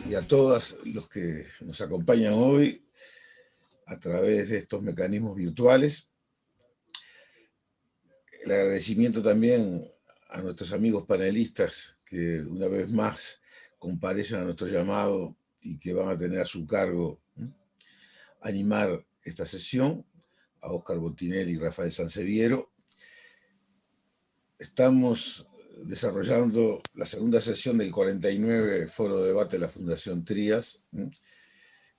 Y a todas los que nos acompañan hoy a través de estos mecanismos virtuales. El agradecimiento también a nuestros amigos panelistas que una vez más comparecen a nuestro llamado y que van a tener a su cargo animar esta sesión, a Óscar Botinelli y Rafael Sanseviero. Estamos desarrollando la segunda sesión del 49 Foro de Debate de la Fundación Trías,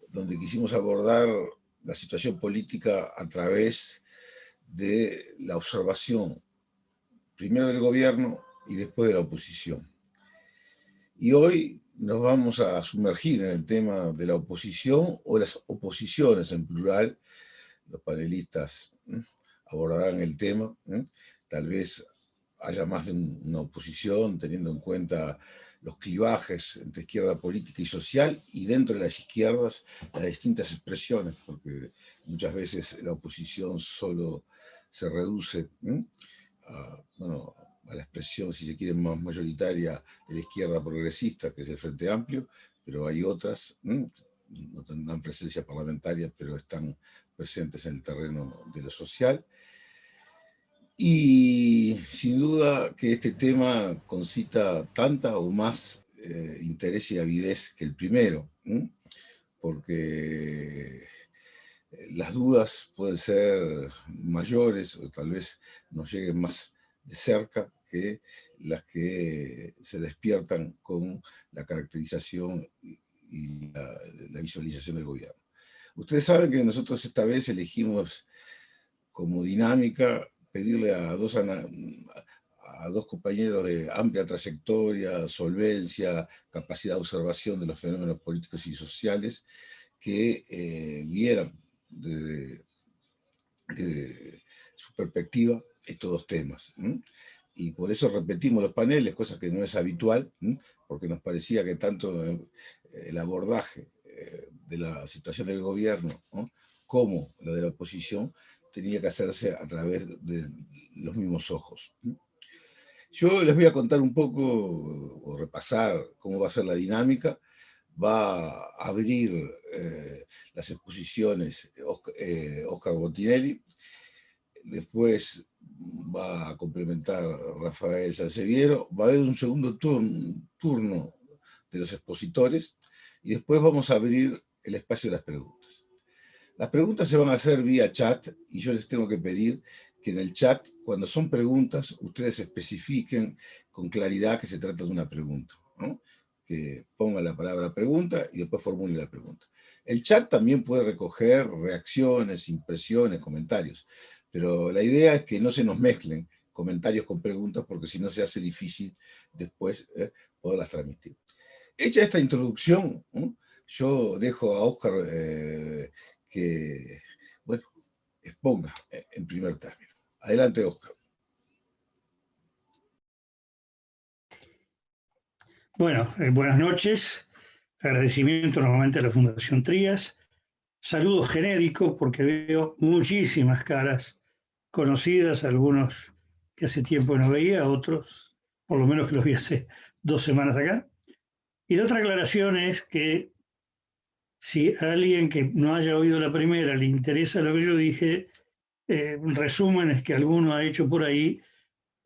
donde quisimos abordar la situación política a través de la observación, primero del gobierno y después de la oposición. Y hoy nos vamos a sumergir en el tema de la oposición o las oposiciones en plural. Los panelistas abordarán el tema, tal vez haya más de una oposición, teniendo en cuenta los clivajes entre izquierda política y social, y dentro de las izquierdas las distintas expresiones, porque muchas veces la oposición solo se reduce a la expresión, si se quiere, más mayoritaria de la izquierda progresista, que es el Frente Amplio, pero hay otras, no tendrán presencia parlamentaria, pero están presentes en el terreno de lo social. Y sin duda que este tema concita tanta o más interés y avidez que el primero, porque las dudas pueden ser mayores o tal vez nos lleguen más de cerca que las que se despiertan con la caracterización y la visualización del gobierno. Ustedes saben que nosotros esta vez elegimos como dinámica pedirle a dos compañeros de amplia trayectoria, solvencia, capacidad de observación de los fenómenos políticos y sociales que vieran desde su perspectiva estos dos temas. Y por eso repetimos los paneles, cosa que no es habitual, porque nos parecía que tanto el abordaje de la situación del gobierno como la de la oposición tenía que hacerse a través de los mismos ojos. Yo les voy a contar un poco, o repasar cómo va a ser la dinámica. Va a abrir las exposiciones Óscar Botinelli, después va a complementar Rafael Sanseviero, va a haber un segundo turno de los expositores, y después vamos a abrir el espacio de las preguntas. Las preguntas se van a hacer vía chat, y yo les tengo que pedir que en el chat, cuando son preguntas, ustedes especifiquen con claridad que se trata de una pregunta, ¿no? Que pongan la palabra pregunta y después formulen la pregunta. El chat también puede recoger reacciones, impresiones, comentarios, pero la idea es que no se nos mezclen comentarios con preguntas, porque si no se hace difícil después poderlas transmitir. Hecha esta introducción, yo dejo a Óscar que, bueno, exponga en primer término. Adelante, Óscar. Bueno, buenas noches. Agradecimiento nuevamente a la Fundación Trías. Saludos genéricos porque veo muchísimas caras conocidas, algunos que hace tiempo no veía, otros por lo menos que los vi hace 2 semanas acá. Y la otra aclaración es que si a alguien que no haya oído la primera le interesa lo que yo dije, resúmenes que alguno ha hecho por ahí,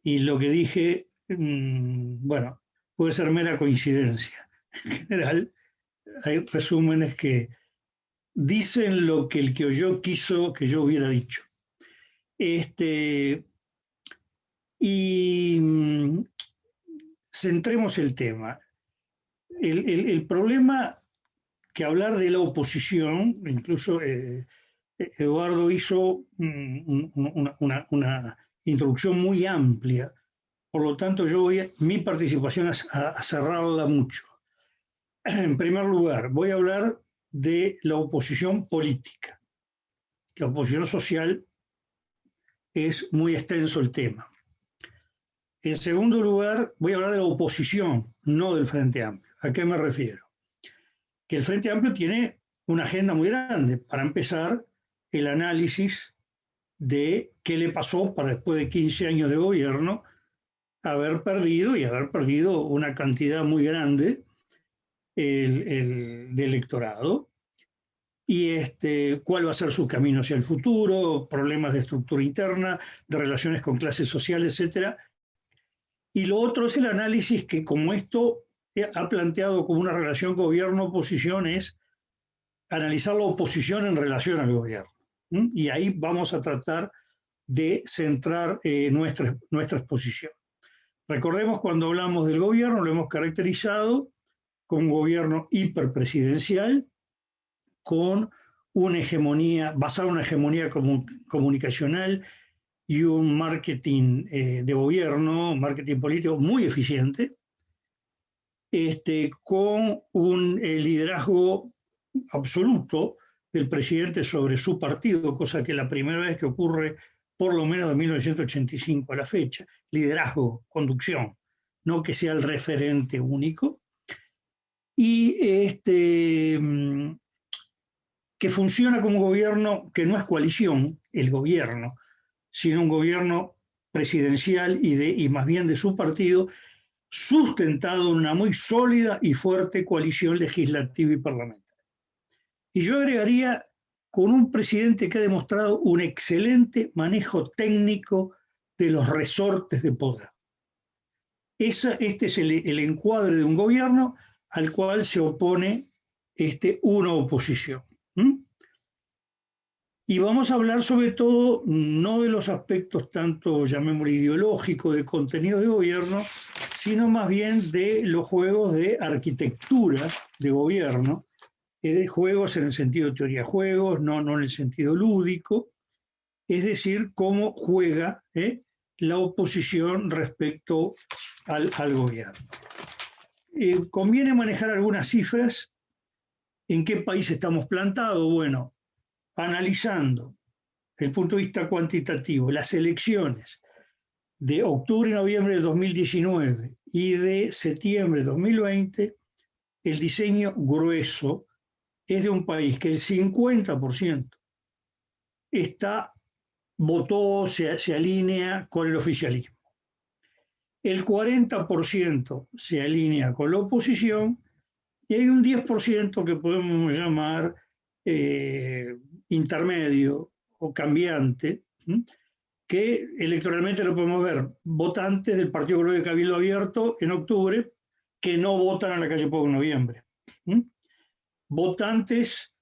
y lo que dije, bueno, puede ser mera coincidencia. En general, hay resúmenes que dicen lo que el que oyó quiso que yo hubiera dicho. Centremos el tema. El problema que hablar de la oposición, incluso Eduardo hizo una introducción muy amplia, por lo tanto yo voy mi participación a cerrarla mucho. En primer lugar, voy a hablar de la oposición política. La oposición social es muy extenso el tema. En segundo lugar, voy a hablar de la oposición, no del Frente Amplio. ¿A qué me refiero? Que el Frente Amplio tiene una agenda muy grande. Para empezar, el análisis de qué le pasó para después de 15 años de gobierno haber perdido una cantidad muy grande de electorado, y cuál va a ser su camino hacia el futuro, problemas de estructura interna, de relaciones con clases sociales, etc. Y lo otro es el análisis que, como esto ha planteado como una relación gobierno-oposición, es analizar la oposición en relación al gobierno. Y ahí vamos a tratar de centrar nuestra exposición. Recordemos, cuando hablamos del gobierno, lo hemos caracterizado como un gobierno hiperpresidencial, con una hegemonía, basada en una hegemonía comunicacional y un marketing de gobierno, marketing político muy eficiente, con un liderazgo absoluto del presidente sobre su partido, cosa que es la primera vez que ocurre por lo menos de 1985 a la fecha. Liderazgo, conducción, no que sea el referente único. Y que funciona como gobierno que no es coalición, el gobierno, sino un gobierno presidencial y más bien de su partido, sustentado en una muy sólida y fuerte coalición legislativa y parlamentaria. Y yo agregaría, con un presidente que ha demostrado un excelente manejo de los resortes de poder. Este es el encuadre de un gobierno al cual se opone una oposición. Y vamos a hablar sobre todo no de los aspectos tanto, llamémoslo, ideológicos, de contenido de gobierno, sino más bien de los juegos de arquitectura de gobierno, juegos en el sentido de teoría de juegos, no en el sentido lúdico, es decir, cómo juega la oposición respecto al gobierno. Conviene manejar algunas cifras. ¿En qué país estamos plantados? Bueno, analizando desde el punto de vista cuantitativo las elecciones de octubre y noviembre de 2019 y de septiembre de 2020, el diseño grueso es de un país que el 50% votó, se alinea con el oficialismo. El 40% se alinea con la oposición y hay un 10% que podemos llamar intermedio o cambiante, que electoralmente lo podemos ver, votantes del Partido Colorado de Cabildo Abierto en octubre que no votan a la calle Pou en noviembre. Votantes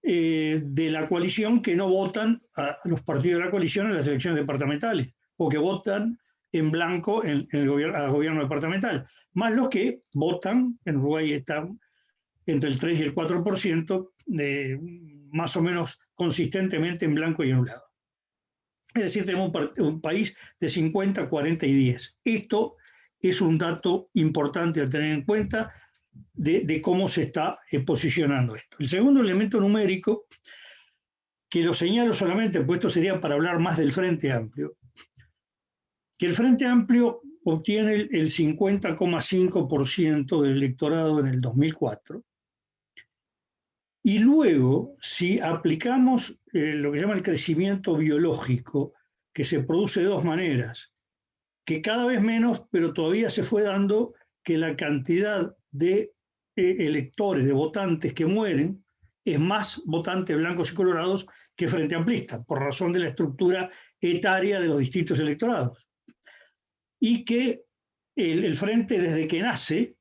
de la coalición que no votan a los partidos de la coalición en las elecciones departamentales, o que votan en blanco al gobierno departamental, más los que votan, en Uruguay están entre el 3 y el 4%, más o menos consistentemente en blanco y anulado. Es decir, tenemos un país de 50, 40 y 10. Esto es un dato importante a tener en cuenta de cómo se está posicionando esto. El segundo elemento numérico, que lo señalo solamente, pues esto sería para hablar más del Frente Amplio, que el Frente Amplio obtiene el 50,5% del electorado en el 2004, y luego, si aplicamos lo que se llama el crecimiento biológico, que se produce de dos maneras, que cada vez menos, pero todavía se fue dando, que la cantidad de electores, de votantes que mueren, es más votantes blancos y colorados que frente amplista, por razón de la estructura etaria de los distintos electorados. Y que el Frente, desde que nace,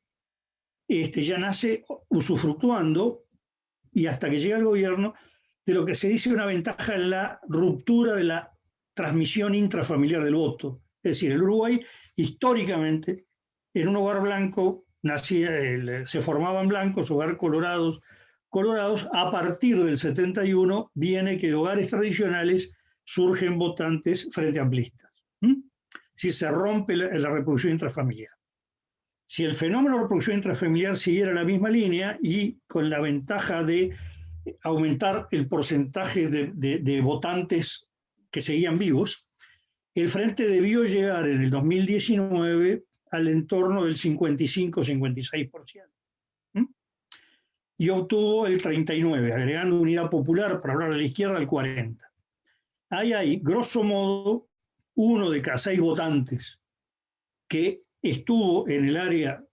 ya nace usufructuando, y hasta que llega al gobierno, de lo que se dice una ventaja en la ruptura de la transmisión intrafamiliar del voto. Es decir, el Uruguay, históricamente, en un hogar blanco se formaban blancos, hogares colorados. A partir del 71 viene que de hogares tradicionales surgen votantes frente amplistas. Si se rompe la reproducción intrafamiliar. si el fenómeno de reproducción intrafamiliar siguiera la misma línea y con la ventaja de aumentar el porcentaje de votantes que seguían vivos, el Frente debió llegar en el 2019 al entorno del 55-56%. Y obtuvo el 39%, agregando Unidad Popular, para hablar de la izquierda, al 40%. Ahí hay, grosso modo, 1 de cada 6 votantes que estuvo en el área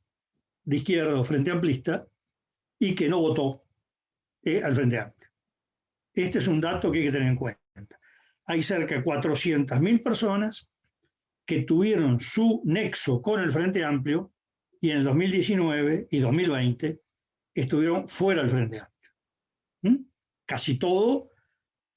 de izquierda o Frente Amplista y que no votó al Frente Amplio. Este es un dato que hay que tener en cuenta. Hay cerca de 400.000 personas que tuvieron su nexo con el Frente Amplio y en el 2019 y 2020 estuvieron fuera del Frente Amplio. Casi todo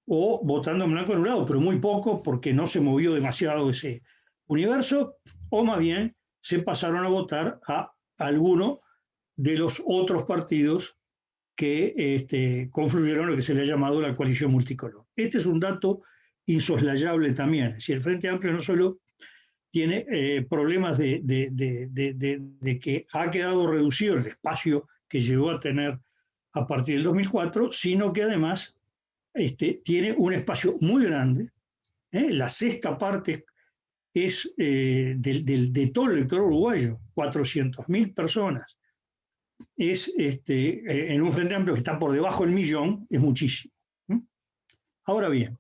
o votando en blanco anulado, pero muy poco porque no se movió demasiado ese universo, o más bien se pasaron a votar a alguno de los otros partidos que confluyeron en lo que se le ha llamado la coalición multicolor. Este es un dato insoslayable también. Si el Frente Amplio no solo tiene problemas de que ha quedado reducido el espacio que llegó a tener a partir del 2004, sino que además tiene un espacio muy grande. La sexta parte es de todo el electorado uruguayo, 400.000 personas. Es en un Frente Amplio que está por debajo del 1.000.000, es muchísimo. Ahora bien,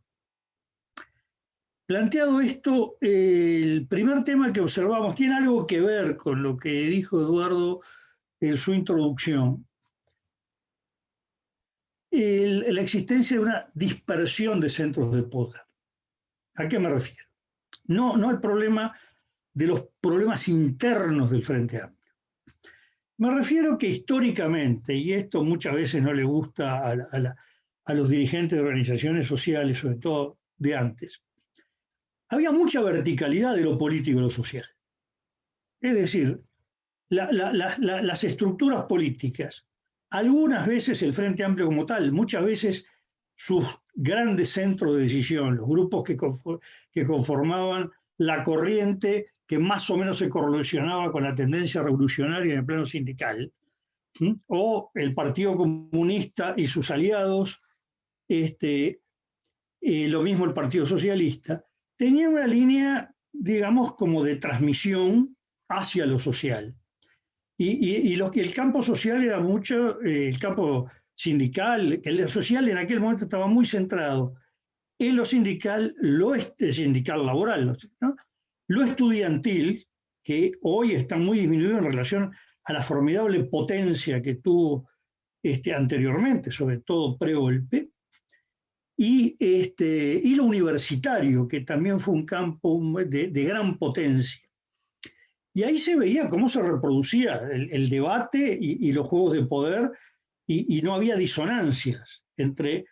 planteado esto, el primer tema que observamos tiene algo que ver con lo que dijo Eduardo en su introducción. La existencia de una dispersión de centros de poder. ¿A qué me refiero? No el problema de los problemas internos del Frente Amplio. Me refiero que históricamente, y esto muchas veces no le gusta a los dirigentes de organizaciones sociales, sobre todo de antes, había mucha verticalidad de lo político y lo social. Es decir, las estructuras políticas, algunas veces el Frente Amplio como tal, muchas veces sus grandes centros de decisión, los grupos que conformaban la corriente que más o menos se correlacionaba con la tendencia revolucionaria en el plano sindical, o el Partido Comunista y sus aliados, lo mismo el Partido Socialista, tenían una línea, digamos, como de transmisión hacia lo social. Y el campo social era mucho, el campo sindical, el social en aquel momento estaba muy centrado en lo sindical, sindical laboral, ¿no? Lo estudiantil, que hoy está muy disminuido en relación a la formidable potencia que tuvo anteriormente, sobre todo pre-golpe, y lo universitario, que también fue un campo de gran potencia. Y ahí se veía cómo se reproducía el debate y los juegos de poder, y no había disonancias entre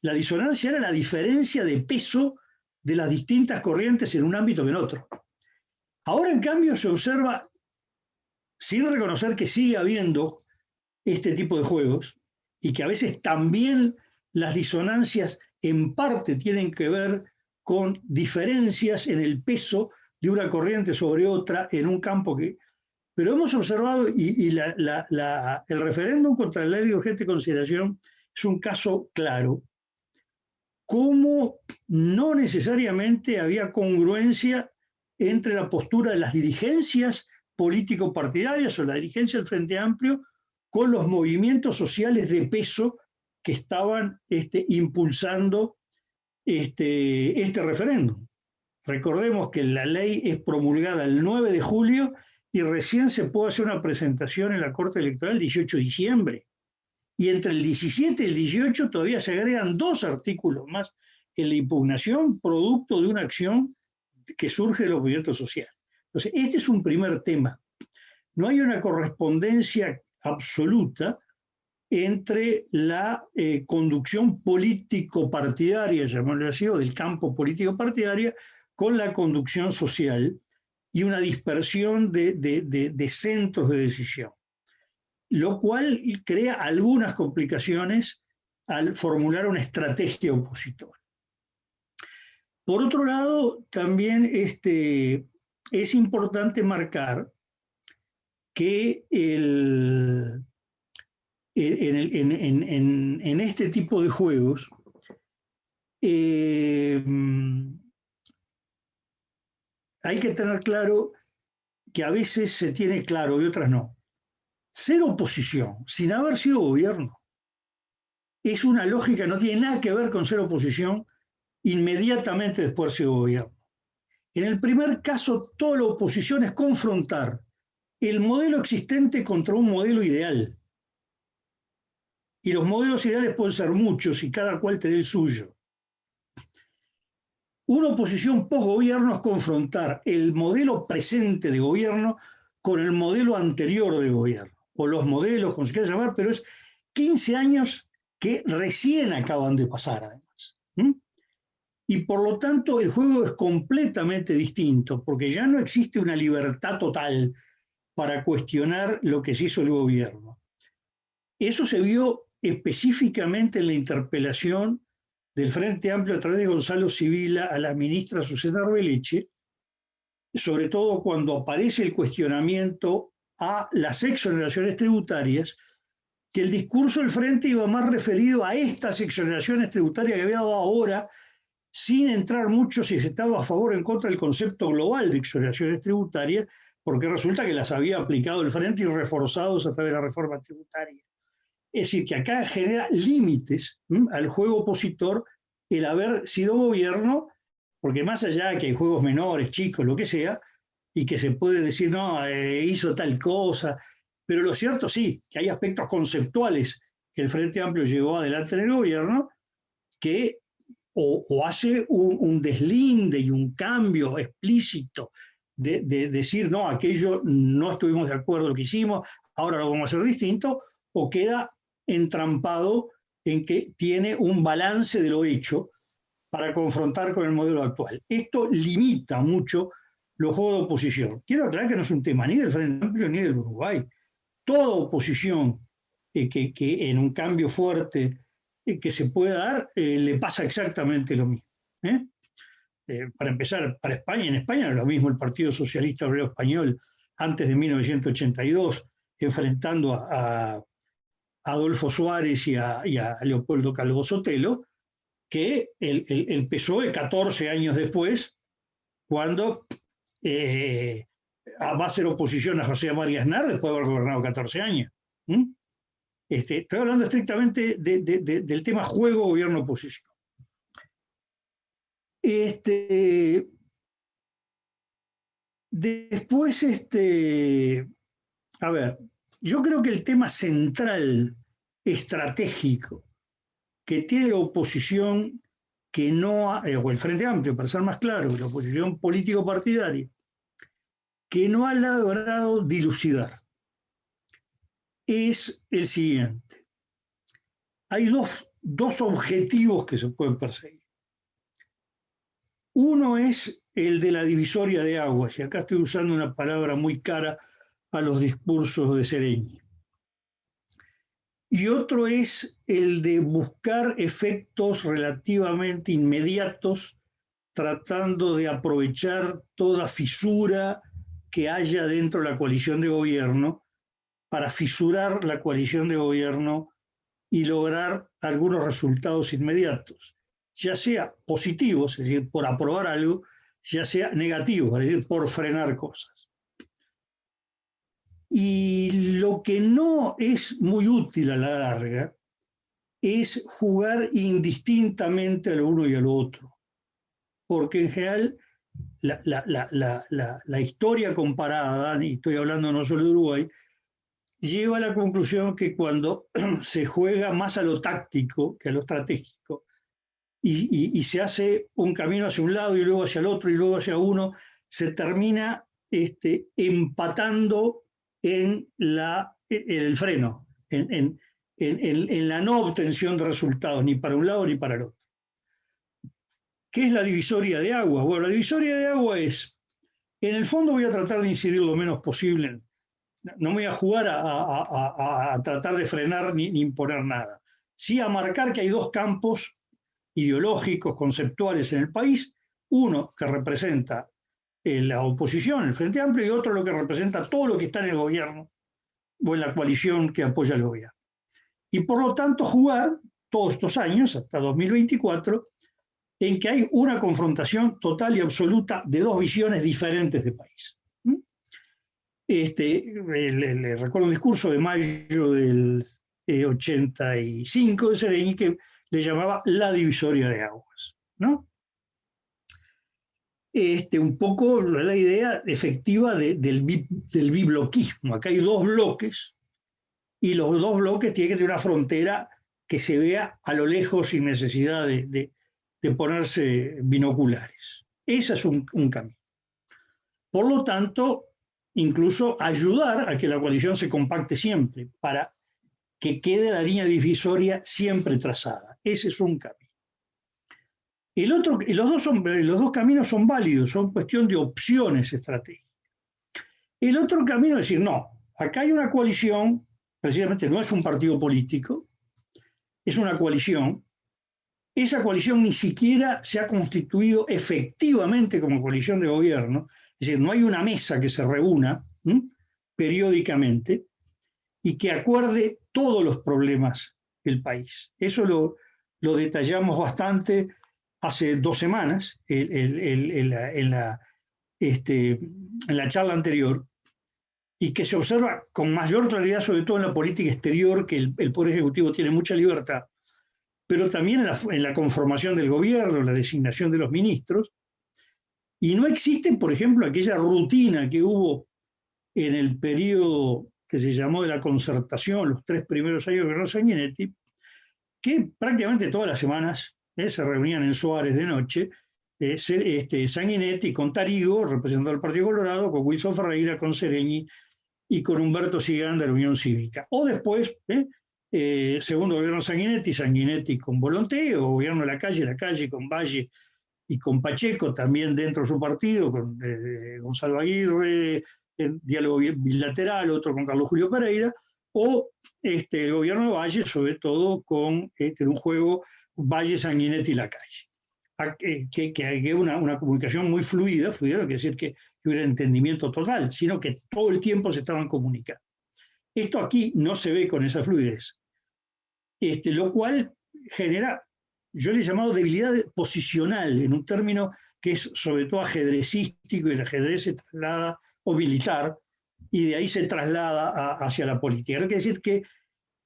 la disonancia era la diferencia de peso de las distintas corrientes en un ámbito que en otro. Ahora, en cambio, se observa, sin reconocer que sigue habiendo este tipo de juegos, y que a veces también las disonancias en parte tienen que ver con diferencias en el peso de una corriente sobre otra en un campo que... Pero hemos observado, y el referéndum contra la ley de urgente consideración es un caso claro, cómo no necesariamente había congruencia entre la postura de las dirigencias político-partidarias o la dirigencia del Frente Amplio con los movimientos sociales de peso que estaban impulsando este referéndum. Recordemos que la ley es promulgada el 9 de julio y recién se puede hacer una presentación en la Corte Electoral el 18 de diciembre. Y entre el 17 y el 18 todavía se agregan 2 artículos más en la impugnación, producto de una acción que surge de los movimientos sociales. Entonces, este es un primer tema. No hay una correspondencia absoluta entre la conducción político-partidaria, llamémoslo así, o del campo político-partidaria, con la conducción social y una dispersión de centros de decisión, lo cual crea algunas complicaciones al formular una estrategia opositora. Por otro lado, también es importante marcar que en este tipo de juegos hay que tener claro que a veces se tiene claro y otras no. Ser oposición sin haber sido gobierno es una lógica, no tiene nada que ver con ser oposición inmediatamente después de ser gobierno. En el primer caso, toda la oposición es confrontar el modelo existente contra un modelo ideal. Y los modelos ideales pueden ser muchos y cada cual tiene el suyo. Una oposición post-gobierno es confrontar el modelo presente de gobierno con el modelo anterior de gobierno, o los modelos, como se quiera llamar, pero es 15 años que recién acaban de pasar, además. Y por lo tanto el juego es completamente distinto, porque ya no existe una libertad total para cuestionar lo que se hizo el gobierno. Eso se vio específicamente en la interpelación del Frente Amplio a través de Gonzalo Sibila a la ministra Susana Arbeleche, sobre todo cuando aparece el cuestionamiento a las exoneraciones tributarias, que el discurso del Frente iba más referido a estas exoneraciones tributarias que había dado ahora, sin entrar mucho si se estaba a favor o en contra del concepto global de exoneraciones tributarias, porque resulta que las había aplicado el Frente y reforzados a través de la reforma tributaria. Es decir, que acá genera límites al juego opositor el haber sido gobierno, porque más allá de que hay juegos menores, chicos, lo que sea, y que se puede decir, no, hizo tal cosa, pero lo cierto sí, que hay aspectos conceptuales que el Frente Amplio llevó adelante en el gobierno que o hace un deslinde y un cambio explícito de decir, no, aquello no estuvimos de acuerdo en lo que hicimos, ahora lo vamos a hacer distinto, o queda entrampado en que tiene un balance de lo hecho para confrontar con el modelo actual. Esto limita mucho los juegos de oposición. Quiero aclarar que no es un tema ni del Frente Amplio ni del Uruguay. Toda oposición que en un cambio fuerte que se pueda dar, le pasa exactamente lo mismo. Para empezar, para España, en España era lo mismo el Partido Socialista Obrero Español antes de 1982, enfrentando a Adolfo Suárez y a Leopoldo Calvo Sotelo, que el PSOE 14 años después, cuando va a ser oposición a José María Aznar después de haber gobernado 14 años. Estoy hablando estrictamente del tema juego, gobierno, oposición. Después, a ver, yo creo que el tema central, estratégico, que tiene la oposición que no, o el Frente Amplio, para ser más claro, la oposición político-partidaria, que no ha logrado dilucidar, es el siguiente. Hay dos objetivos que se pueden perseguir. Uno es el de la divisoria de aguas, y acá estoy usando una palabra muy cara a los discursos de Sereñi. Y otro es el de buscar efectos relativamente inmediatos, tratando de aprovechar toda fisura que haya dentro de la coalición de gobierno para fisurar la coalición de gobierno y lograr algunos resultados inmediatos, ya sea positivos, es decir, por aprobar algo, ya sea negativos, es decir, por frenar cosas. Y lo que no es muy útil a la larga es jugar indistintamente a lo uno y a lo otro, porque en general la historia comparada, y estoy hablando no solo de Uruguay, lleva a la conclusión que cuando se juega más a lo táctico que a lo estratégico y se hace un camino hacia un lado y luego hacia el otro y luego hacia uno, se termina empatando en el freno, en la no obtención de resultados, ni para un lado ni para el otro. ¿Qué es la divisoria de agua? Bueno, la divisoria de agua es, en el fondo voy a tratar de incidir lo menos posible, no me voy a jugar a tratar de frenar ni imponer nada, sí a marcar que hay dos campos ideológicos, conceptuales en el país, uno que representa la oposición, el Frente Amplio, y otro lo que representa todo lo que está en el gobierno o en la coalición que apoya al gobierno. Y por lo tanto jugar todos estos años, hasta 2024, en que hay una confrontación total y absoluta de dos visiones diferentes de país. Le recuerdo un discurso de mayo del 85 de Seregni que le llamaba la divisoria de aguas, ¿no? Un poco la idea efectiva del bibloquismo. Acá hay dos bloques y los dos bloques tienen que tener una frontera que se vea a lo lejos sin necesidad de ponerse binoculares. Ese es un camino. Por lo tanto, incluso ayudar a que la coalición se compacte siempre para que quede la línea divisoria siempre trazada. Ese es un camino. Los dos caminos son válidos, son cuestión de opciones estratégicas. El otro camino es decir, no, acá hay una coalición, precisamente no es un partido político, es una coalición. Esa coalición ni siquiera se ha constituido efectivamente como coalición de gobierno, es decir, no hay una mesa que se reúna periódicamente y que acuerde todos los problemas del país. Eso lo detallamos bastante hace 2 semanas en la charla anterior, y que se observa con mayor claridad, sobre todo en la política exterior, que el Poder Ejecutivo tiene mucha libertad, pero también en la conformación del gobierno, la designación de los ministros, y no existe, por ejemplo, aquella rutina que hubo en el periodo que se llamó de la concertación, los 3 primeros años de Gobierno Sanguinetti, que prácticamente todas las semanas se reunían en Suárez de noche, Sanguinetti con Tarigo, representando al Partido Colorado, con Wilson Ferreira, con Seregni y con Humberto Sigán de la Unión Cívica. O después, segundo gobierno Sanguinetti con Volonté, o gobierno de la calle con Valle y con Pacheco, también dentro de su partido, con Gonzalo Aguirre, en diálogo bilateral, otro con Carlos Julio Pereira, o el gobierno de Valle, sobre todo con un juego Valle, Sanguinetti y Lacalle. Que hay una comunicación muy fluida, no quiere decir que hubiera entendimiento total, sino que todo el tiempo se estaban comunicando. Esto aquí no se ve con esa fluidez, lo cual genera, yo le he llamado debilidad posicional, en un término que es sobre todo ajedrecístico, y el ajedrez se traslada, o militar, y de ahí se traslada hacia la política. No quiere decir que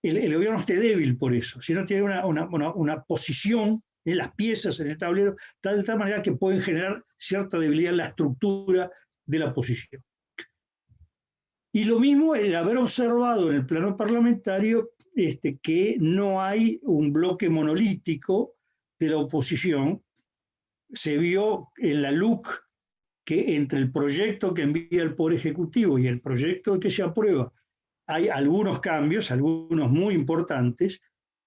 el gobierno esté débil por eso, sino tiene una posición en las piezas en el tablero, de tal manera que pueden generar cierta debilidad en la estructura de la posición. Y lo mismo el haber observado en el plano parlamentario que no hay un bloque monolítico de la oposición. Se vio en la LUC que entre el proyecto que envía el Poder Ejecutivo y el proyecto que se aprueba hay algunos cambios, algunos muy importantes.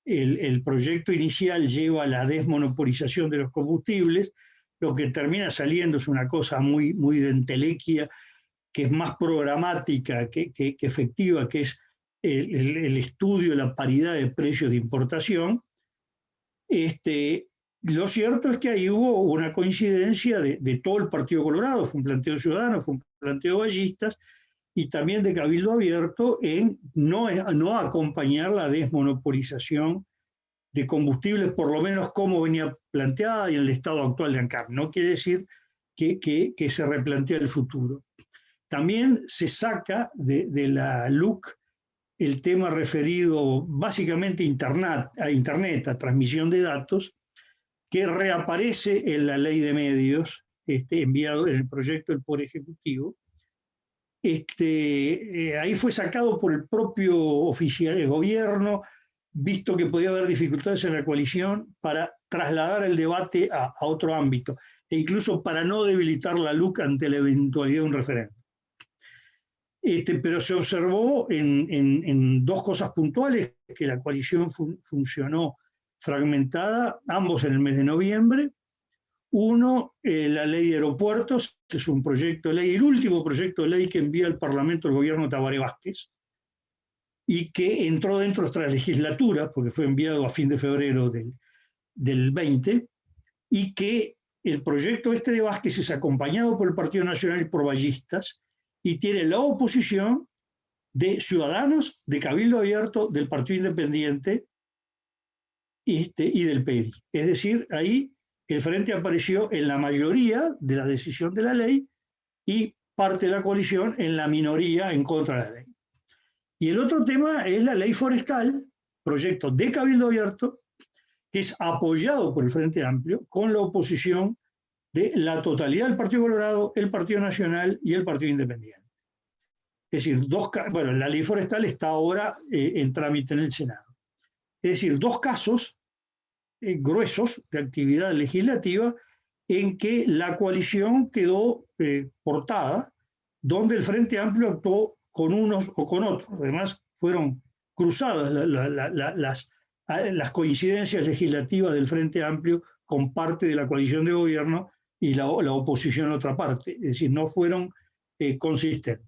El proyecto inicial lleva a la desmonopolización de los combustibles, lo que termina saliendo es una cosa muy, muy de entelequia, que es más programática que efectiva, que es el estudio de la paridad de precios de importación. Lo cierto es que ahí hubo una coincidencia de todo el Partido Colorado, fue un planteo ciudadano, fue un planteo ballistas, y también de Cabildo Abierto en no acompañar la desmonopolización de combustibles, por lo menos como venía planteada y en el estado actual de ANCAP. No quiere decir que se replantea el futuro. También se saca de la LUC el tema referido básicamente a Internet, a transmisión de datos, que reaparece en la ley de medios, enviado en el proyecto del Poder Ejecutivo. Ahí fue sacado por el propio oficial de gobierno, visto que podía haber dificultades en la coalición, para trasladar el debate a otro ámbito, e incluso para no debilitar la LUC ante la eventualidad de un referéndum. Pero se observó en 2 cosas puntuales, que la coalición funcionó fragmentada, ambos en el mes de noviembre. Uno, la ley de aeropuertos, que es un proyecto de ley, el último proyecto de ley que envía al Parlamento el gobierno Tabaré Vázquez, y que entró dentro de nuestra legislatura, porque fue enviado a fin de febrero del 20, y que el proyecto de Vázquez es acompañado por el Partido Nacional y por vallistas, y tiene la oposición de Ciudadanos, de Cabildo Abierto, del Partido Independiente y del PERI. Es decir, ahí el Frente apareció en la mayoría de la decisión de la ley y parte de la coalición en la minoría en contra de la ley. Y el otro tema es la ley forestal, proyecto de Cabildo Abierto, que es apoyado por el Frente Amplio con la oposición de la totalidad del Partido Colorado, el Partido Nacional y el Partido Independiente. Es decir, la ley forestal está ahora en trámite en el Senado. Es decir, dos casos gruesos de actividad legislativa en que la coalición quedó cortada, donde el Frente Amplio actuó con unos o con otros. Además, fueron cruzadas las coincidencias legislativas del Frente Amplio con parte de la coalición de gobierno y la oposición en otra parte. Es decir, no fueron consistentes.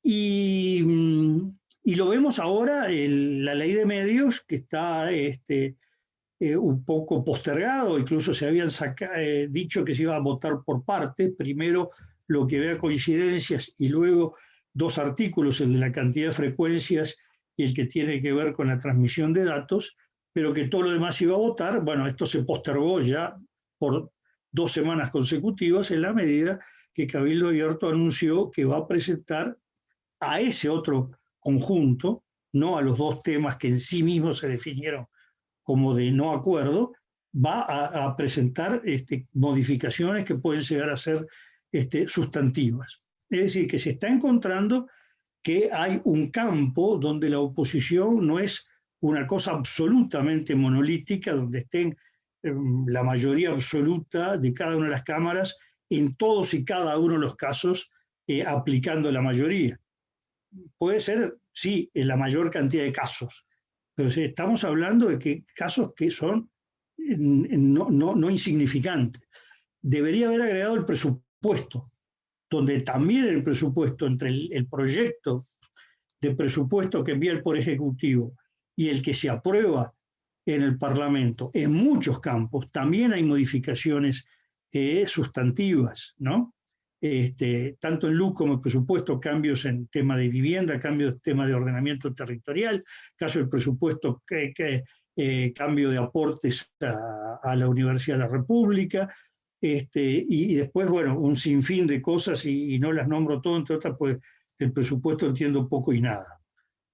Y lo vemos ahora en la ley de medios, que está un poco postergado, incluso se habían dicho que se iba a votar por partes, primero lo que vea coincidencias y luego dos artículos, el de la cantidad de frecuencias y el que tiene que ver con la transmisión de datos, pero que todo lo demás iba a votar. Bueno, esto se postergó ya por 2 semanas consecutivas en la medida que Cabildo Abierto anunció que va a presentar a ese otro conjunto, no a los dos temas que en sí mismos se definieron como de no acuerdo, va a presentar modificaciones que pueden llegar a ser sustantivas. Es decir, que se está encontrando que hay un campo donde la oposición no es una cosa absolutamente monolítica, donde estén la mayoría absoluta de cada una de las cámaras en todos y cada uno de los casos aplicando la mayoría. Puede ser, sí, en la mayor cantidad de casos, pero estamos hablando de que casos que son no insignificantes. Debería haber agregado el presupuesto, donde también el presupuesto, entre el proyecto de presupuesto que envía el Poder Ejecutivo y el que se aprueba en el Parlamento, en muchos campos también hay modificaciones sustantivas, ¿no? Tanto en LUC como en presupuesto, cambios en tema de vivienda, cambios en tema de ordenamiento territorial, caso del presupuesto, cambio de aportes a la Universidad de la República, y después, bueno, un sinfín de cosas, y no las nombro todas, entre otras, pues el presupuesto entiendo poco y nada.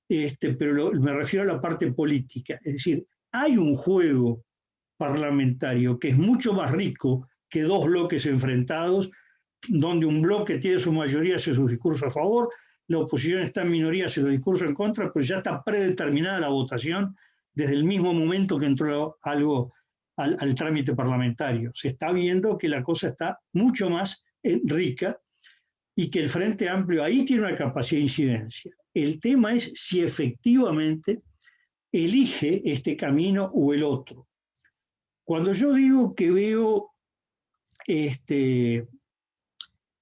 Pero me refiero a la parte política, es decir, hay un juego parlamentario que es mucho más rico que dos bloques enfrentados, donde un bloque tiene su mayoría, hace su discurso a favor, la oposición está en minoría, hace su discurso en contra, pero ya está predeterminada la votación desde el mismo momento que entró algo al trámite parlamentario. Se está viendo que la cosa está mucho más rica y que el Frente Amplio ahí tiene una capacidad de incidencia. El tema es si efectivamente elige este camino o el otro. Cuando yo digo que veo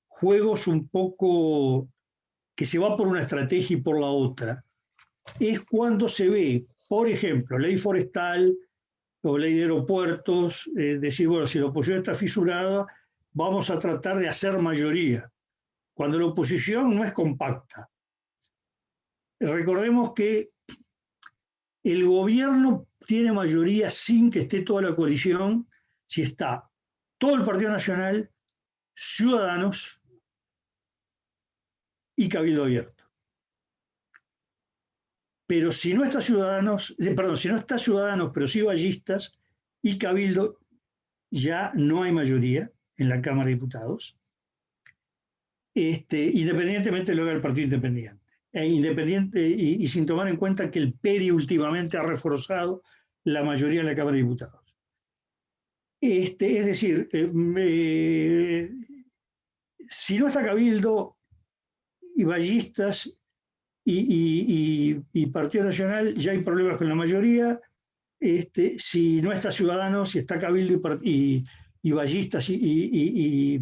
juegos un poco que se va por una estrategia y por la otra, es cuando se ve, por ejemplo, ley forestal o ley de aeropuertos, decir, bueno, si la oposición está fisurada, vamos a tratar de hacer mayoría, cuando la oposición no es compacta. Recordemos que el gobierno tiene mayoría sin que esté toda la coalición, si está todo el Partido Nacional, Ciudadanos y Cabildo Abierto. Pero si no está Ciudadanos, si no está Ciudadanos, pero sí vallistas y Cabildo, ya no hay mayoría en la Cámara de Diputados, independientemente de lo que haga el Partido Independiente. Y sin tomar en cuenta que el PERI últimamente ha reforzado la mayoría en la Cámara de Diputados. Es decir, si no está Cabildo y vallistas y Partido Nacional, ya hay problemas con la mayoría. Si no está Ciudadanos, si está Cabildo y vallistas y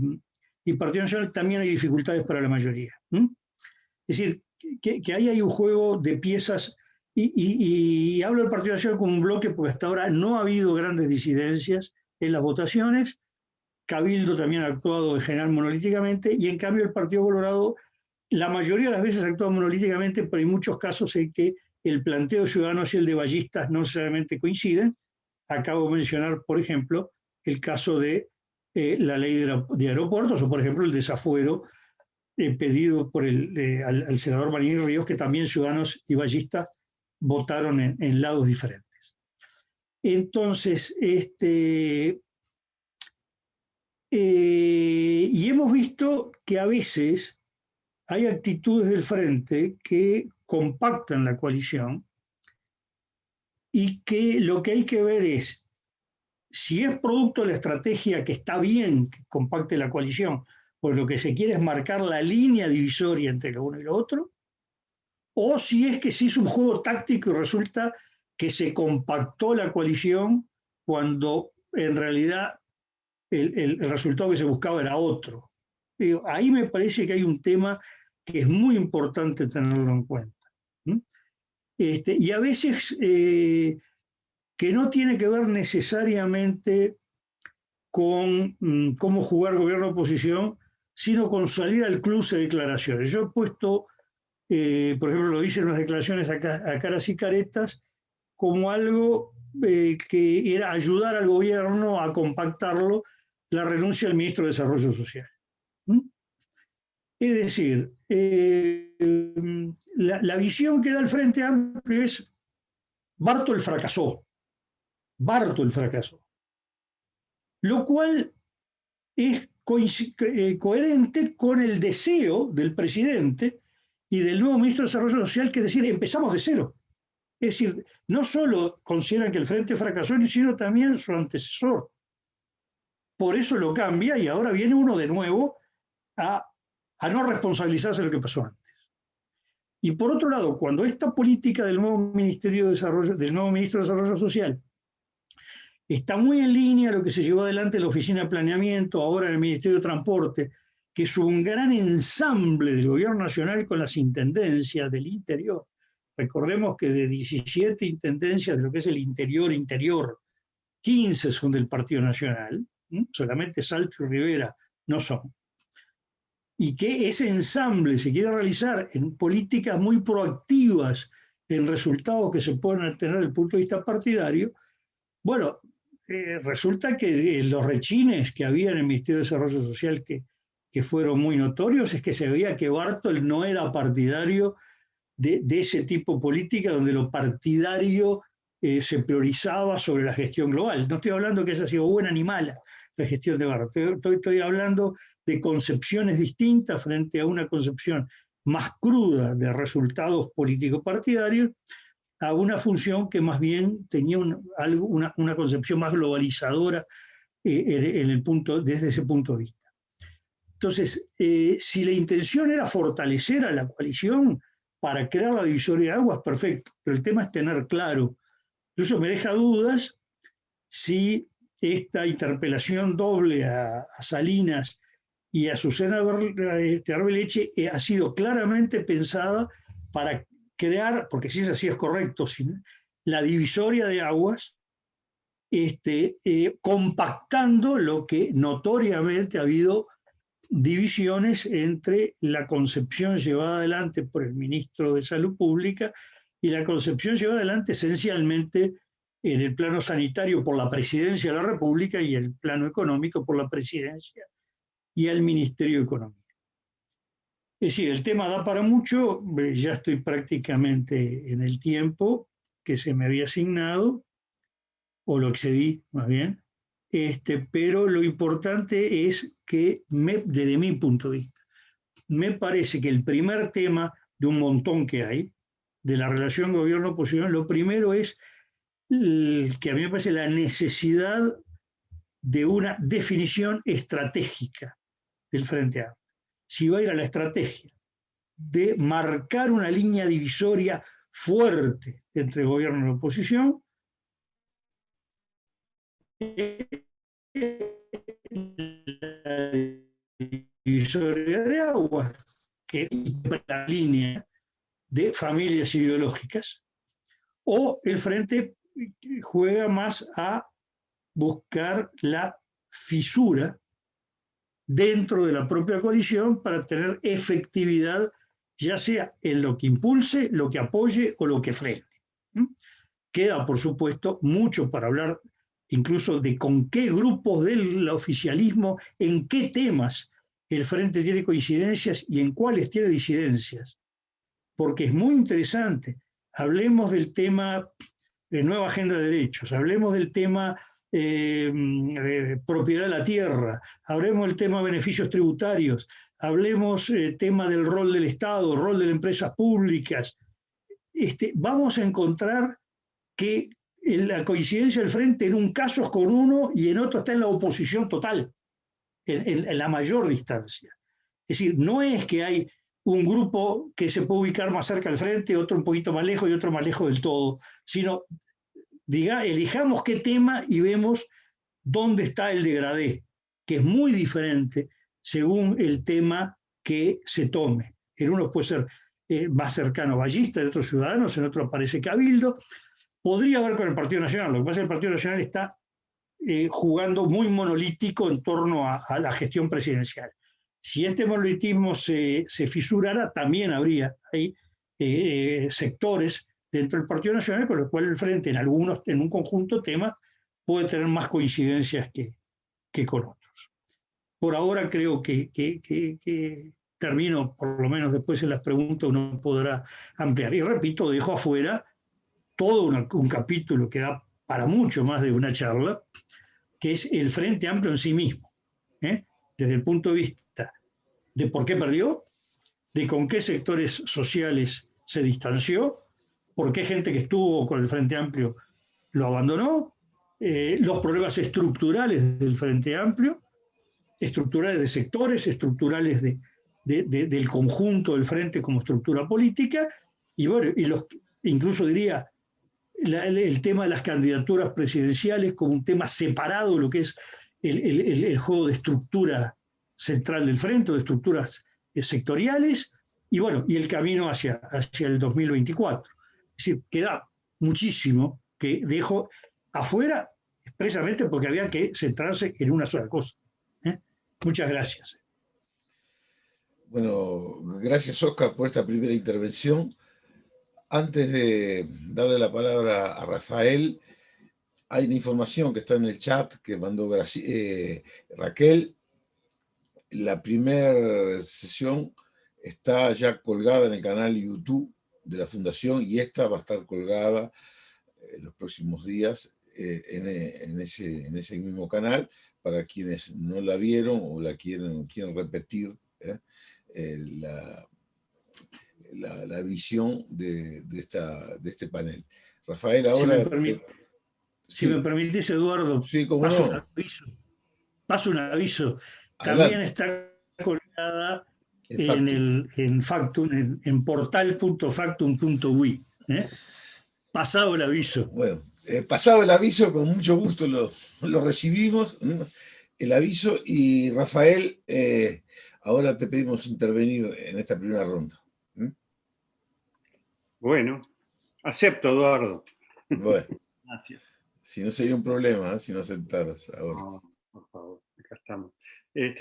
Partido Nacional, también hay dificultades para la mayoría. Es decir, que ahí hay un juego de piezas, y hablo del Partido Nacional como un bloque porque hasta ahora no ha habido grandes disidencias en las votaciones, Cabildo también ha actuado en general monolíticamente, y en cambio el Partido Colorado la mayoría de las veces actúa monolíticamente, pero hay muchos casos en que el planteo de Ciudadanos y el de Ballistas no necesariamente coinciden. Acabo de mencionar, por ejemplo, el caso de la ley de aeropuertos, o por ejemplo el desafuero pedido por al senador Marín Ríos, que también Ciudadanos y Ballistas votaron en lados diferentes. Entonces, y hemos visto que a veces hay actitudes del frente que compactan la coalición y que lo que hay que ver es si es producto de la estrategia que está bien que compacte la coalición, pues lo que se quiere es marcar la línea divisoria entre lo uno y lo otro, o si es que se hizo un juego táctico y resulta que se compactó la coalición cuando en realidad el resultado que se buscaba era otro. Ahí me parece que hay un tema que es muy importante tenerlo en cuenta. Y a veces que no tiene que ver necesariamente con cómo jugar gobierno-oposición, sino con salir al cruce de declaraciones. Yo he puesto, por ejemplo, lo hice en unas declaraciones a caras y caretas, como algo que era ayudar al gobierno a compactarlo, la renuncia al ministro de Desarrollo Social. Es decir, la visión que da el Frente Amplio es Bartol fracasó. Bartol fracasó. Lo cual es coherente con el deseo del presidente y del nuevo ministro de Desarrollo Social, que es decir, empezamos de cero. Es decir, no solo consideran que el Frente fracasó, sino también su antecesor. Por eso lo cambia y ahora viene uno de nuevo a no responsabilizarse de lo que pasó antes. Y por otro lado, cuando esta política del nuevo Ministerio de Desarrollo, del nuevo Ministro de Desarrollo Social, está muy en línea lo que se llevó adelante en la Oficina de Planeamiento, ahora en el Ministerio de Transporte, que es un gran ensamble del Gobierno Nacional con las intendencias del interior. Recordemos que de 17 intendencias de lo que es el interior, 15 son del Partido Nacional, solamente Salto y Rivera no son. Y que ese ensamble se quiere realizar en políticas muy proactivas, en resultados que se pueden tener desde el punto de vista partidario. Bueno, resulta que los rechines que había en el Ministerio de Desarrollo Social que fueron muy notorios es que se veía que Bartol no era partidario de ese tipo de política donde lo partidario se priorizaba sobre la gestión global. No estoy hablando que haya sido buena ni mala la gestión de Bartol, estoy hablando de concepciones distintas frente a una concepción más cruda de resultados políticos partidarios, a una función que más bien tenía una concepción más globalizadora desde ese punto de vista. Entonces, si la intención era fortalecer a la coalición para crear la divisoria de aguas, perfecto, pero el tema es tener claro. Incluso me deja dudas si esta interpelación doble a Salinas y a Susana Arbeleche ha sido claramente pensada para crear, porque si es así es correcto, la divisoria de aguas, compactando lo que notoriamente ha habido divisiones entre la concepción llevada adelante por el ministro de Salud Pública y la concepción llevada adelante esencialmente en el plano sanitario por la Presidencia de la República y el plano económico por la Presidencia y el Ministerio de Economía. Es decir, el tema da para mucho, ya estoy prácticamente en el tiempo que se me había asignado, o lo excedí más bien, pero lo importante es que, desde mi punto de vista, me parece que el primer tema de un montón que hay, de la relación gobierno-oposición, lo primero es que a mí me parece la necesidad de una definición estratégica del Frente Amplio. Si va a ir a la estrategia de marcar una línea divisoria fuerte entre gobierno y oposición, la divisoria de aguas, que es la línea de familias ideológicas, o el Frente juega más a buscar la fisura dentro de la propia coalición para tener efectividad, ya sea en lo que impulse, lo que apoye o lo que frene. Queda, por supuesto, mucho para hablar incluso de con qué grupos del oficialismo, en qué temas el Frente tiene coincidencias y en cuáles tiene disidencias, porque es muy interesante. Hablemos del tema de nueva agenda de derechos, hablemos del tema propiedad de la tierra, hablemos del tema beneficios tributarios, hablemos tema del rol del Estado, rol de las empresas públicas. Vamos a encontrar que la coincidencia del frente en un caso es con uno y en otro está en la oposición total, en la mayor distancia. Es decir, no es que hay un grupo que se puede ubicar más cerca al frente, otro un poquito más lejos y otro más lejos del todo, sino elijamos qué tema y vemos dónde está el degradé, que es muy diferente según el tema que se tome. En uno puede ser más cercano a Ballista, en otros Ciudadanos, en otro aparece Cabildo. Podría haber con el Partido Nacional, lo que pasa es que el Partido Nacional está jugando muy monolítico en torno a la gestión presidencial. Si este monolitismo se fisurara, también habría ahí sectores dentro del Partido Nacional, con lo cual el Frente en un conjunto de temas puede tener más coincidencias que con otros. Por ahora creo que termino, por lo menos después en las preguntas uno podrá ampliar. Y repito, dejo afuera todo un capítulo que da para mucho más de una charla, que es el Frente Amplio en sí mismo, desde el punto de vista de por qué perdió, de con qué sectores sociales se distanció, por qué gente que estuvo con el Frente Amplio lo abandonó, los problemas estructurales del Frente Amplio, estructurales de sectores, estructurales del conjunto del Frente como estructura política, y bueno, incluso diría el tema de las candidaturas presidenciales como un tema separado de lo que es el juego de estructura central del Frente, o de estructuras sectoriales, y bueno, y el camino hacia el 2024. Es decir, queda muchísimo que dejo afuera expresamente porque había que centrarse en una sola cosa. Muchas gracias. Bueno, gracias Oscar por esta primera intervención. Antes de darle la palabra a Rafael, hay una información que está en el chat que mandó Raquel. La primera sesión está ya colgada en el canal YouTube de la Fundación y esta va a estar colgada en los próximos días en ese mismo canal para quienes no la vieron o la quieren repetir la visión de este panel. Rafael, ahora... Si me permitís, Eduardo, sí, ¿cómo no? Paso un aviso. También Adelante. está colgada en Factum, en portal.factum.ui. Pasado el aviso. Bueno, pasado el aviso, con mucho gusto lo recibimos, el aviso, y Rafael, ahora te pedimos intervenir en esta primera ronda. Bueno, acepto, Eduardo. Bueno, gracias. Si no sería un problema, si no aceptaras ahora. No, por favor, acá estamos.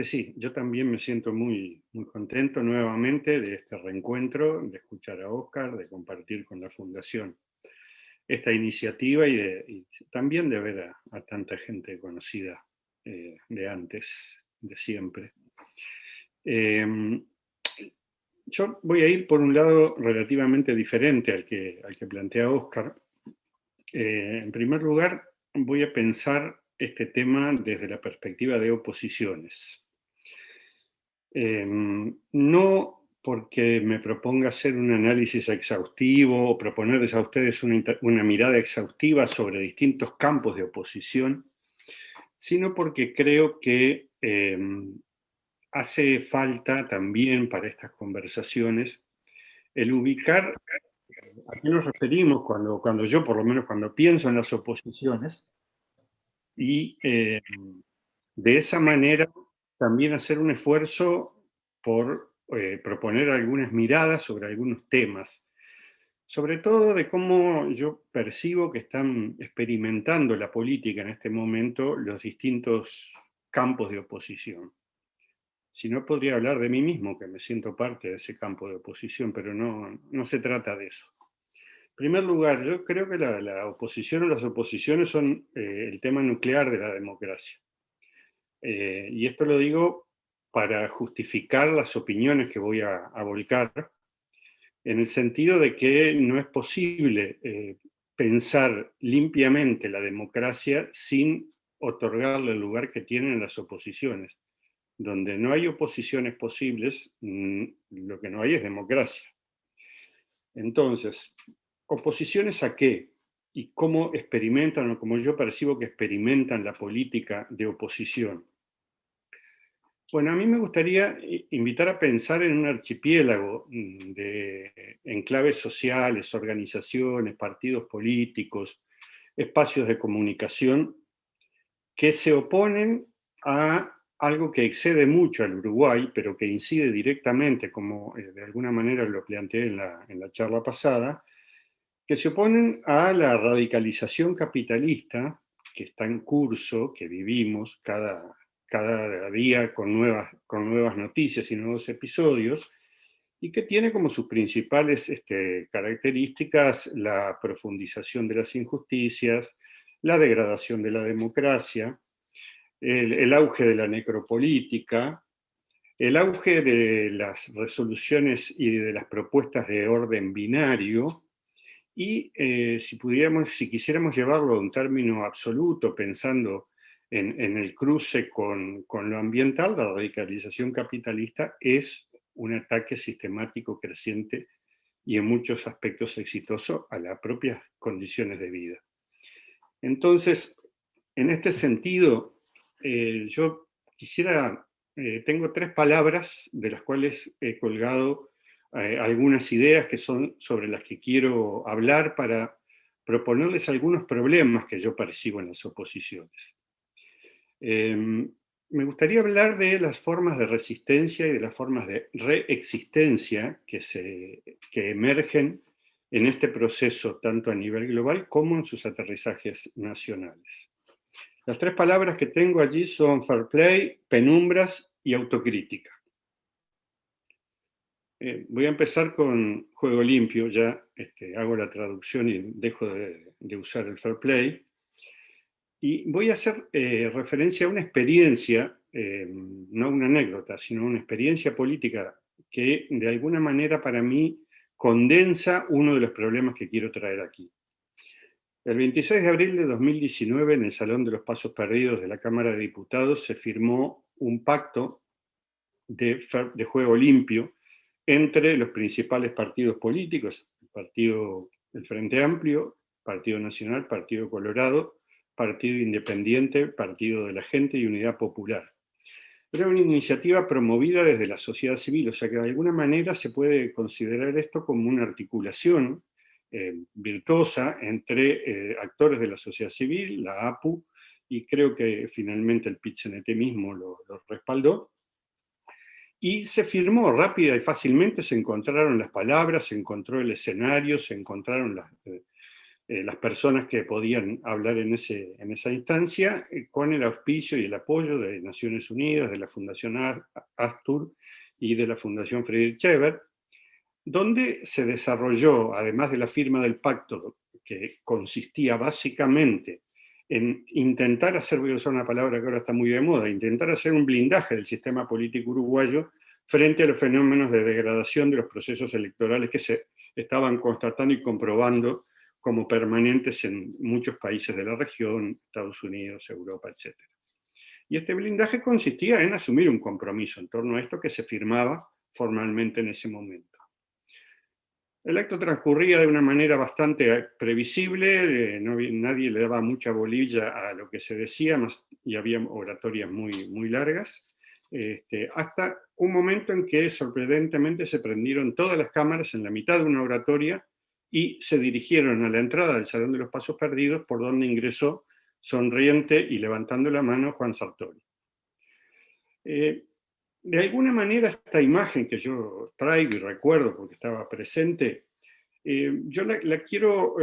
Sí, yo también me siento muy, muy contento nuevamente de este reencuentro, de escuchar a Oscar, de compartir con la Fundación esta iniciativa y también de ver a tanta gente conocida de antes, de siempre. Yo voy a ir por un lado relativamente diferente al que plantea Oscar. En primer lugar, voy a pensar este tema desde la perspectiva de oposiciones. No porque me proponga hacer un análisis exhaustivo o proponerles a ustedes una mirada exhaustiva sobre distintos campos de oposición, sino porque creo que hace falta también para estas conversaciones el ubicar a qué nos referimos cuando yo, por lo menos cuando pienso en las oposiciones, y de esa manera también hacer un esfuerzo por proponer algunas miradas sobre algunos temas. sobre todo de cómo yo percibo que están experimentando la política en este momento los distintos campos de oposición. Si no, podría hablar de mí mismo, que me siento parte de ese campo de oposición, pero no se trata de eso. En primer lugar, yo creo que la oposición o las oposiciones son el tema nuclear de la democracia. Y esto lo digo para justificar las opiniones que voy a volcar, en el sentido de que no es posible pensar limpiamente la democracia sin otorgarle el lugar que tienen las oposiciones. Donde no hay oposiciones posibles, lo que no hay es democracia. Entonces, ¿oposiciones a qué? ¿Y cómo experimentan, o cómo yo percibo que experimentan la política de oposición? Bueno, a mí me gustaría invitar a pensar en un archipiélago de enclaves sociales, organizaciones, partidos políticos, espacios de comunicación que se oponen a algo que excede mucho al Uruguay, pero que incide directamente, como de alguna manera lo planteé en la charla pasada, que se oponen a la radicalización capitalista que está en curso, que vivimos cada día con nuevas noticias y nuevos episodios, y que tiene como sus principales características la profundización de las injusticias, la degradación de la democracia, el auge de la necropolítica, el auge de las resoluciones y de las propuestas de orden binario, y si quisiéramos llevarlo a un término absoluto, pensando en el cruce con lo ambiental, la radicalización capitalista es un ataque sistemático, creciente y en muchos aspectos exitoso a las propias condiciones de vida. Entonces, en este sentido, yo tengo 3 palabras de las cuales he colgado algunas ideas que son sobre las que quiero hablar para proponerles algunos problemas que yo percibo en las oposiciones. Me gustaría hablar de las formas de resistencia y de las formas de reexistencia que emergen en este proceso, tanto a nivel global como en sus aterrizajes nacionales. Las 3 palabras que tengo allí son fair play, penumbras y autocrítica. Voy a empezar con juego limpio, ya hago la traducción y dejo de usar el fair play. Y voy a hacer referencia a una experiencia, no una anécdota, sino una experiencia política que de alguna manera para mí condensa uno de los problemas que quiero traer aquí. El 26 de abril de 2019, en el Salón de los Pasos Perdidos de la Cámara de Diputados, se firmó un pacto de juego limpio entre los principales partidos políticos, el Frente Amplio, Partido Nacional, Partido Colorado, Partido Independiente, Partido de la Gente y Unidad Popular. Era una iniciativa promovida desde la sociedad civil, o sea que de alguna manera se puede considerar esto como una articulación virtuosa entre actores de la sociedad civil, la APU, y creo que finalmente el PIT-CNT mismo lo respaldó. Y se firmó rápida y fácilmente, se encontraron las palabras, se encontró el escenario, se encontraron las personas que podían hablar en esa instancia, con el auspicio y el apoyo de Naciones Unidas, de la Fundación Astur y de la Fundación Friedrich Ebert, donde se desarrolló, además de la firma del pacto, que consistía básicamente en intentar hacer, voy a usar una palabra que ahora está muy de moda, intentar hacer un blindaje del sistema político uruguayo frente a los fenómenos de degradación de los procesos electorales que se estaban constatando y comprobando como permanentes en muchos países de la región, Estados Unidos, Europa, etc. Y este blindaje consistía en asumir un compromiso en torno a esto que se firmaba formalmente en ese momento. El acto transcurría de una manera bastante previsible, nadie le daba mucha bolilla a lo que se decía, y había oratorias muy largas, hasta un momento en que sorprendentemente se prendieron todas las cámaras en la mitad de una oratoria y se dirigieron a la entrada del Salón de los Pasos Perdidos, por donde ingresó sonriente y levantando la mano Juan Sartori. De alguna manera esta imagen que yo traigo y recuerdo porque estaba presente, Yo la quiero,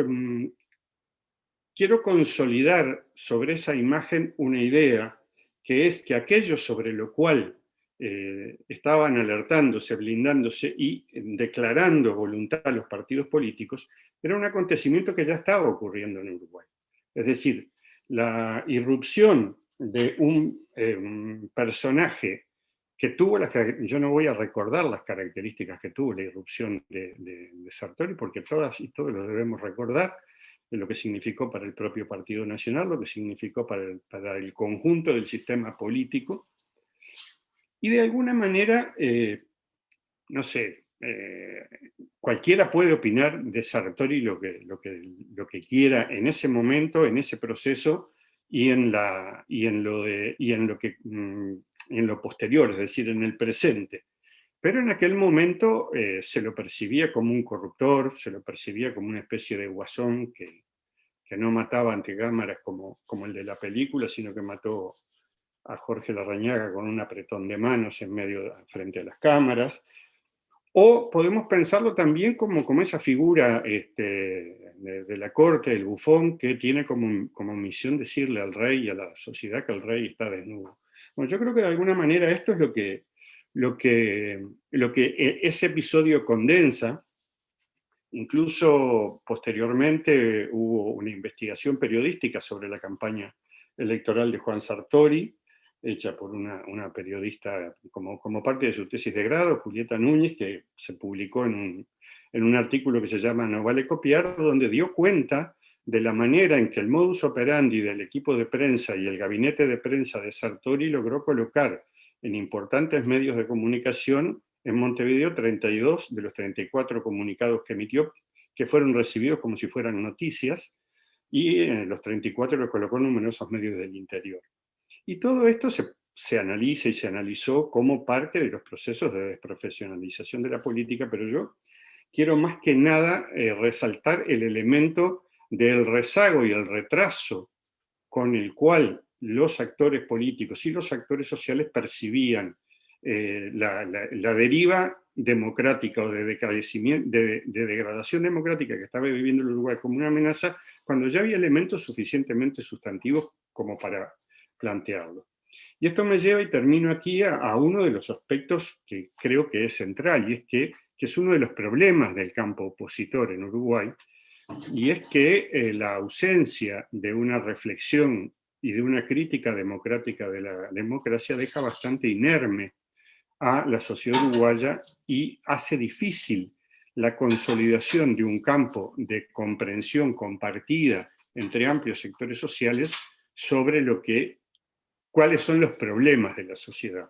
quiero consolidar sobre esa imagen una idea, que es que aquello sobre lo cual estaban alertándose, blindándose y declarando voluntad a los partidos políticos, era un acontecimiento que ya estaba ocurriendo en Uruguay. Es decir, la irrupción de un personaje que tuvo yo no voy a recordar las características que tuvo la irrupción de Sartori, porque todas y todos lo debemos recordar, de lo que significó para el propio Partido Nacional, lo que significó para el conjunto del sistema político, y de alguna manera, no sé, cualquiera puede opinar de Sartori lo que quiera en ese momento, en ese proceso, y en lo posterior, es decir, en el presente. Pero en aquel momento se lo percibía como un corruptor, se lo percibía como una especie de guasón que no mataba ante cámaras como el de la película, sino que mató a Jorge Larrañaga con un apretón de manos frente a las cámaras. O podemos pensarlo también como esa figura de la corte, el bufón, que tiene como misión decirle al rey y a la sociedad que el rey está desnudo. Bueno, yo creo que de alguna manera esto es lo que ese episodio condensa. Incluso posteriormente hubo una investigación periodística sobre la campaña electoral de Juan Sartori, hecha por una periodista como parte de su tesis de grado, Julieta Núñez, que se publicó en un artículo que se llama No vale copiar, donde dio cuenta de la manera en que el modus operandi del equipo de prensa y el gabinete de prensa de Sartori logró colocar en importantes medios de comunicación en Montevideo 32 de los 34 comunicados que emitió, que fueron recibidos como si fueran noticias, y en los 34 los colocó en numerosos medios del interior. Y todo esto se analiza y se analizó como parte de los procesos de desprofesionalización de la política, pero yo quiero más que nada resaltar el elemento del rezago y el retraso con el cual los actores políticos y los actores sociales percibían la deriva democrática o de degradación democrática que estaba viviendo el Uruguay como una amenaza, cuando ya había elementos suficientemente sustantivos como para plantearlo. Y esto me lleva, y termino aquí, a uno de los aspectos que creo que es central, y es que es uno de los problemas del campo opositor en Uruguay, y es que la ausencia de una reflexión y de una crítica democrática de la democracia deja bastante inerme a la sociedad uruguaya y hace difícil la consolidación de un campo de comprensión compartida entre amplios sectores sociales sobre cuáles son los problemas de la sociedad.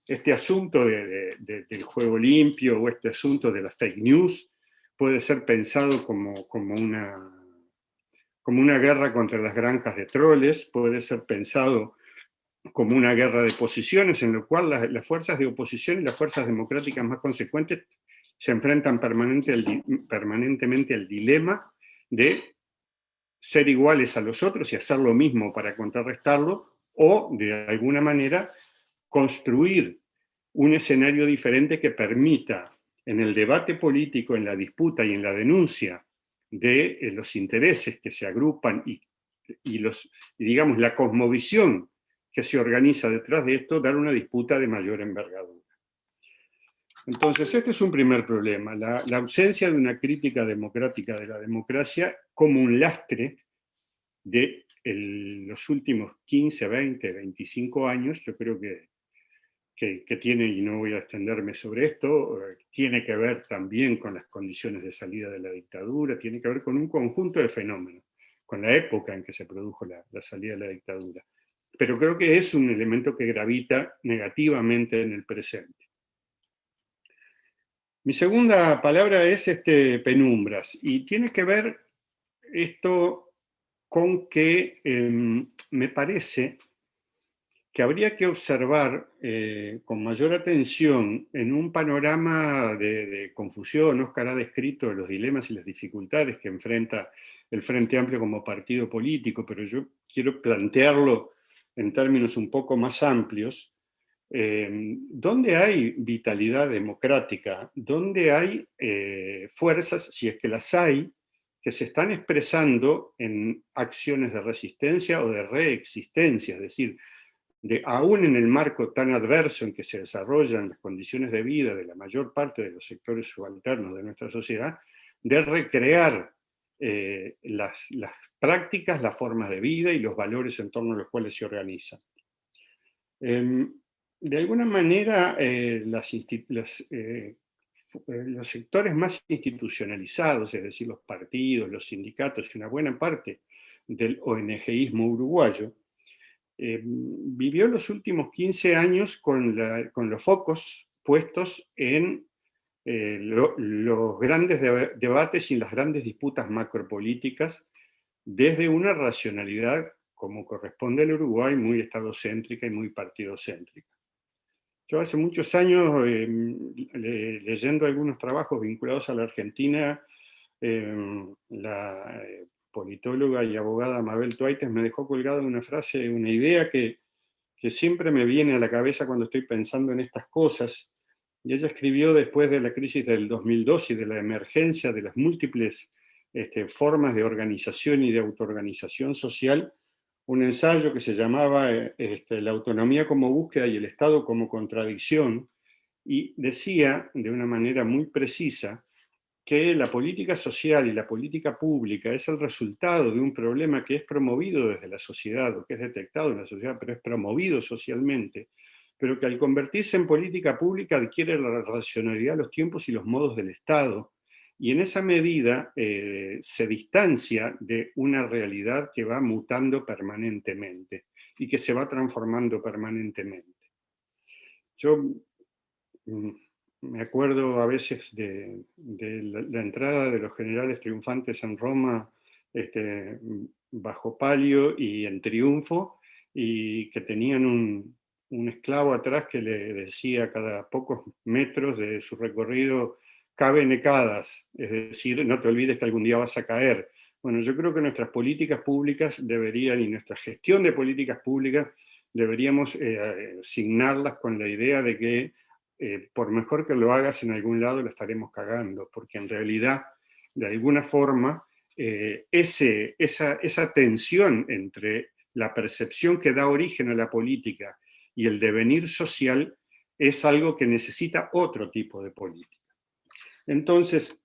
Este asunto del juego limpio o este asunto de las fake news puede ser pensado como una guerra contra las granjas de troles, puede ser pensado como una guerra de posiciones en lo cual las fuerzas de oposición y las fuerzas democráticas más consecuentes se enfrentan permanentemente al dilema de ser iguales a los otros y hacer lo mismo para contrarrestarlo, o de alguna manera construir un escenario diferente que permita en el debate político, en la disputa y en la denuncia de los intereses que se agrupan y digamos la cosmovisión que se organiza detrás de esto, dar una disputa de mayor envergadura. Entonces, este es un primer problema, la ausencia de una crítica democrática de la democracia como un lastre de los últimos 15, 20, 25 años. Yo creo que tiene, y no voy a extenderme sobre esto, tiene que ver también con las condiciones de salida de la dictadura, tiene que ver con un conjunto de fenómenos, con la época en que se produjo la salida de la dictadura. Pero creo que es un elemento que gravita negativamente en el presente. Mi segunda palabra es penumbras, y tiene que ver esto con que me parece que habría que observar con mayor atención en un panorama de confusión. Óscar ha descrito los dilemas y las dificultades que enfrenta el Frente Amplio como partido político, pero yo quiero plantearlo en términos un poco más amplios. ¿Dónde hay vitalidad democrática? ¿Dónde hay fuerzas, si es que las hay, que se están expresando en acciones de resistencia o de reexistencia? Es decir, aún en el marco tan adverso en que se desarrollan las condiciones de vida de la mayor parte de los sectores subalternos de nuestra sociedad, de recrear las prácticas, las formas de vida y los valores en torno a los cuales se organizan. De alguna manera, los sectores más institucionalizados, es decir, los partidos, los sindicatos y una buena parte del ONGismo uruguayo, vivió los últimos 15 años con los focos puestos en los grandes debates y las grandes disputas macropolíticas desde una racionalidad, como corresponde al Uruguay, muy estadocéntrica y muy partidocéntrica. Yo hace muchos años, leyendo algunos trabajos vinculados a la Argentina, la politóloga y abogada Mabel Tuaites me dejó colgada una frase, una idea que siempre me viene a la cabeza cuando estoy pensando en estas cosas. Y ella escribió después de la crisis del 2002 y de la emergencia de las múltiples formas de organización y de autoorganización social, un ensayo que se llamaba La autonomía como búsqueda y el Estado como contradicción, y decía de una manera muy precisa que la política social y la política pública es el resultado de un problema que es promovido desde la sociedad, o que es detectado en la sociedad, pero es promovido socialmente, pero que al convertirse en política pública adquiere la racionalidad, los tiempos y los modos del Estado, y en esa medida se distancia de una realidad que va mutando permanentemente y que se va transformando permanentemente. Yo me acuerdo a veces de la entrada de los generales triunfantes en Roma bajo palio y en triunfo, y que tenían un esclavo atrás que le decía cada pocos metros de su recorrido: cabe necadas, es decir, no te olvides que algún día vas a caer. Bueno, yo creo que nuestras políticas públicas deberían, y nuestra gestión de políticas públicas, deberíamos asignarlas con la idea de que por mejor que lo hagas en algún lado, lo estaremos cagando, porque en realidad, de alguna forma, esa tensión entre la percepción que da origen a la política y el devenir social es algo que necesita otro tipo de política. Entonces,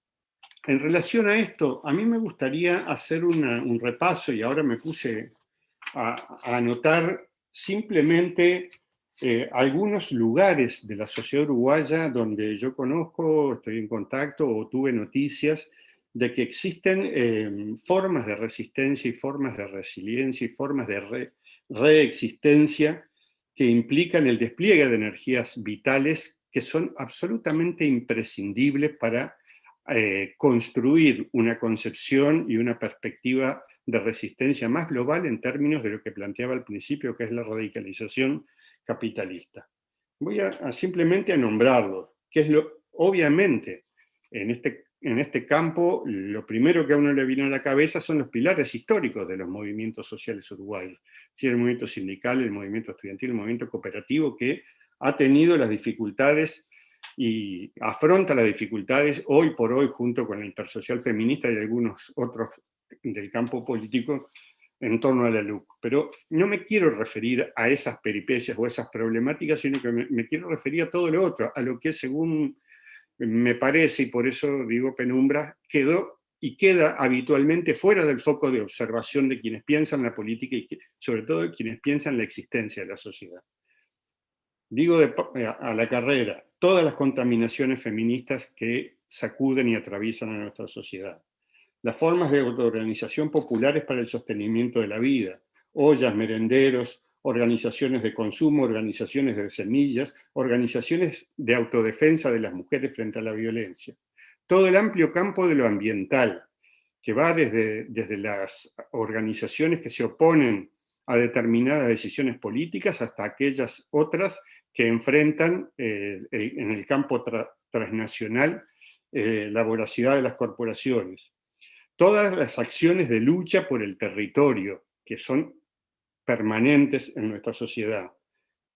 en relación a esto, a mí me gustaría hacer un repaso, y ahora me puse a anotar simplemente algunos lugares de la sociedad uruguaya donde yo conozco, estoy en contacto o tuve noticias de que existen formas de resistencia y formas de resiliencia y formas de reexistencia que implican el despliegue de energías vitales que son absolutamente imprescindibles para construir una concepción y una perspectiva de resistencia más global en términos de lo que planteaba al principio, que es la radicalización capitalista. Voy simplemente a nombrarlos, que es obviamente, en este campo, lo primero que a uno le viene a la cabeza son los pilares históricos de los movimientos sociales uruguayos. Sí, el movimiento sindical, el movimiento estudiantil, el movimiento cooperativo, que ha tenido las dificultades y afronta las dificultades hoy por hoy, junto con la Intersocial Feminista y algunos otros del campo político, en torno a la LUC. Pero no me quiero referir a esas peripecias o esas problemáticas, sino que me quiero referir a todo lo otro, a lo que, según me parece, y por eso digo penumbra, quedó y queda habitualmente fuera del foco de observación de quienes piensan la política y sobre todo de quienes piensan la existencia de la sociedad. Digo a la carrera, todas las contaminaciones feministas que sacuden y atraviesan a nuestra sociedad. Las formas de autoorganización populares para el sostenimiento de la vida, ollas, merenderos, organizaciones de consumo, organizaciones de semillas, organizaciones de autodefensa de las mujeres frente a la violencia. Todo el amplio campo de lo ambiental, que va desde las organizaciones que se oponen a determinadas decisiones políticas hasta aquellas otras que enfrentan en el campo transnacional la voracidad de las corporaciones. Todas las acciones de lucha por el territorio, que son permanentes en nuestra sociedad.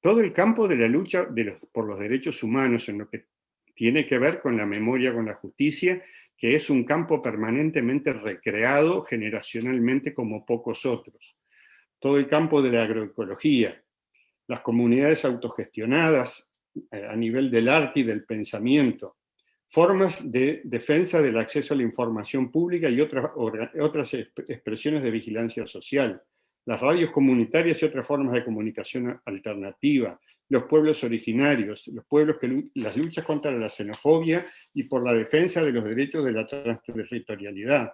todo el campo de la lucha por los derechos humanos, en lo que tiene que ver con la memoria, con la justicia, que es un campo permanentemente recreado generacionalmente como pocos otros. Todo el campo de la agroecología, las comunidades autogestionadas a nivel del arte y del pensamiento, formas de defensa del acceso a la información pública y otras expresiones de vigilancia social, las radios comunitarias y otras formas de comunicación alternativa, los pueblos originarios, las luchas contra la xenofobia y por la defensa de los derechos de la transterritorialidad.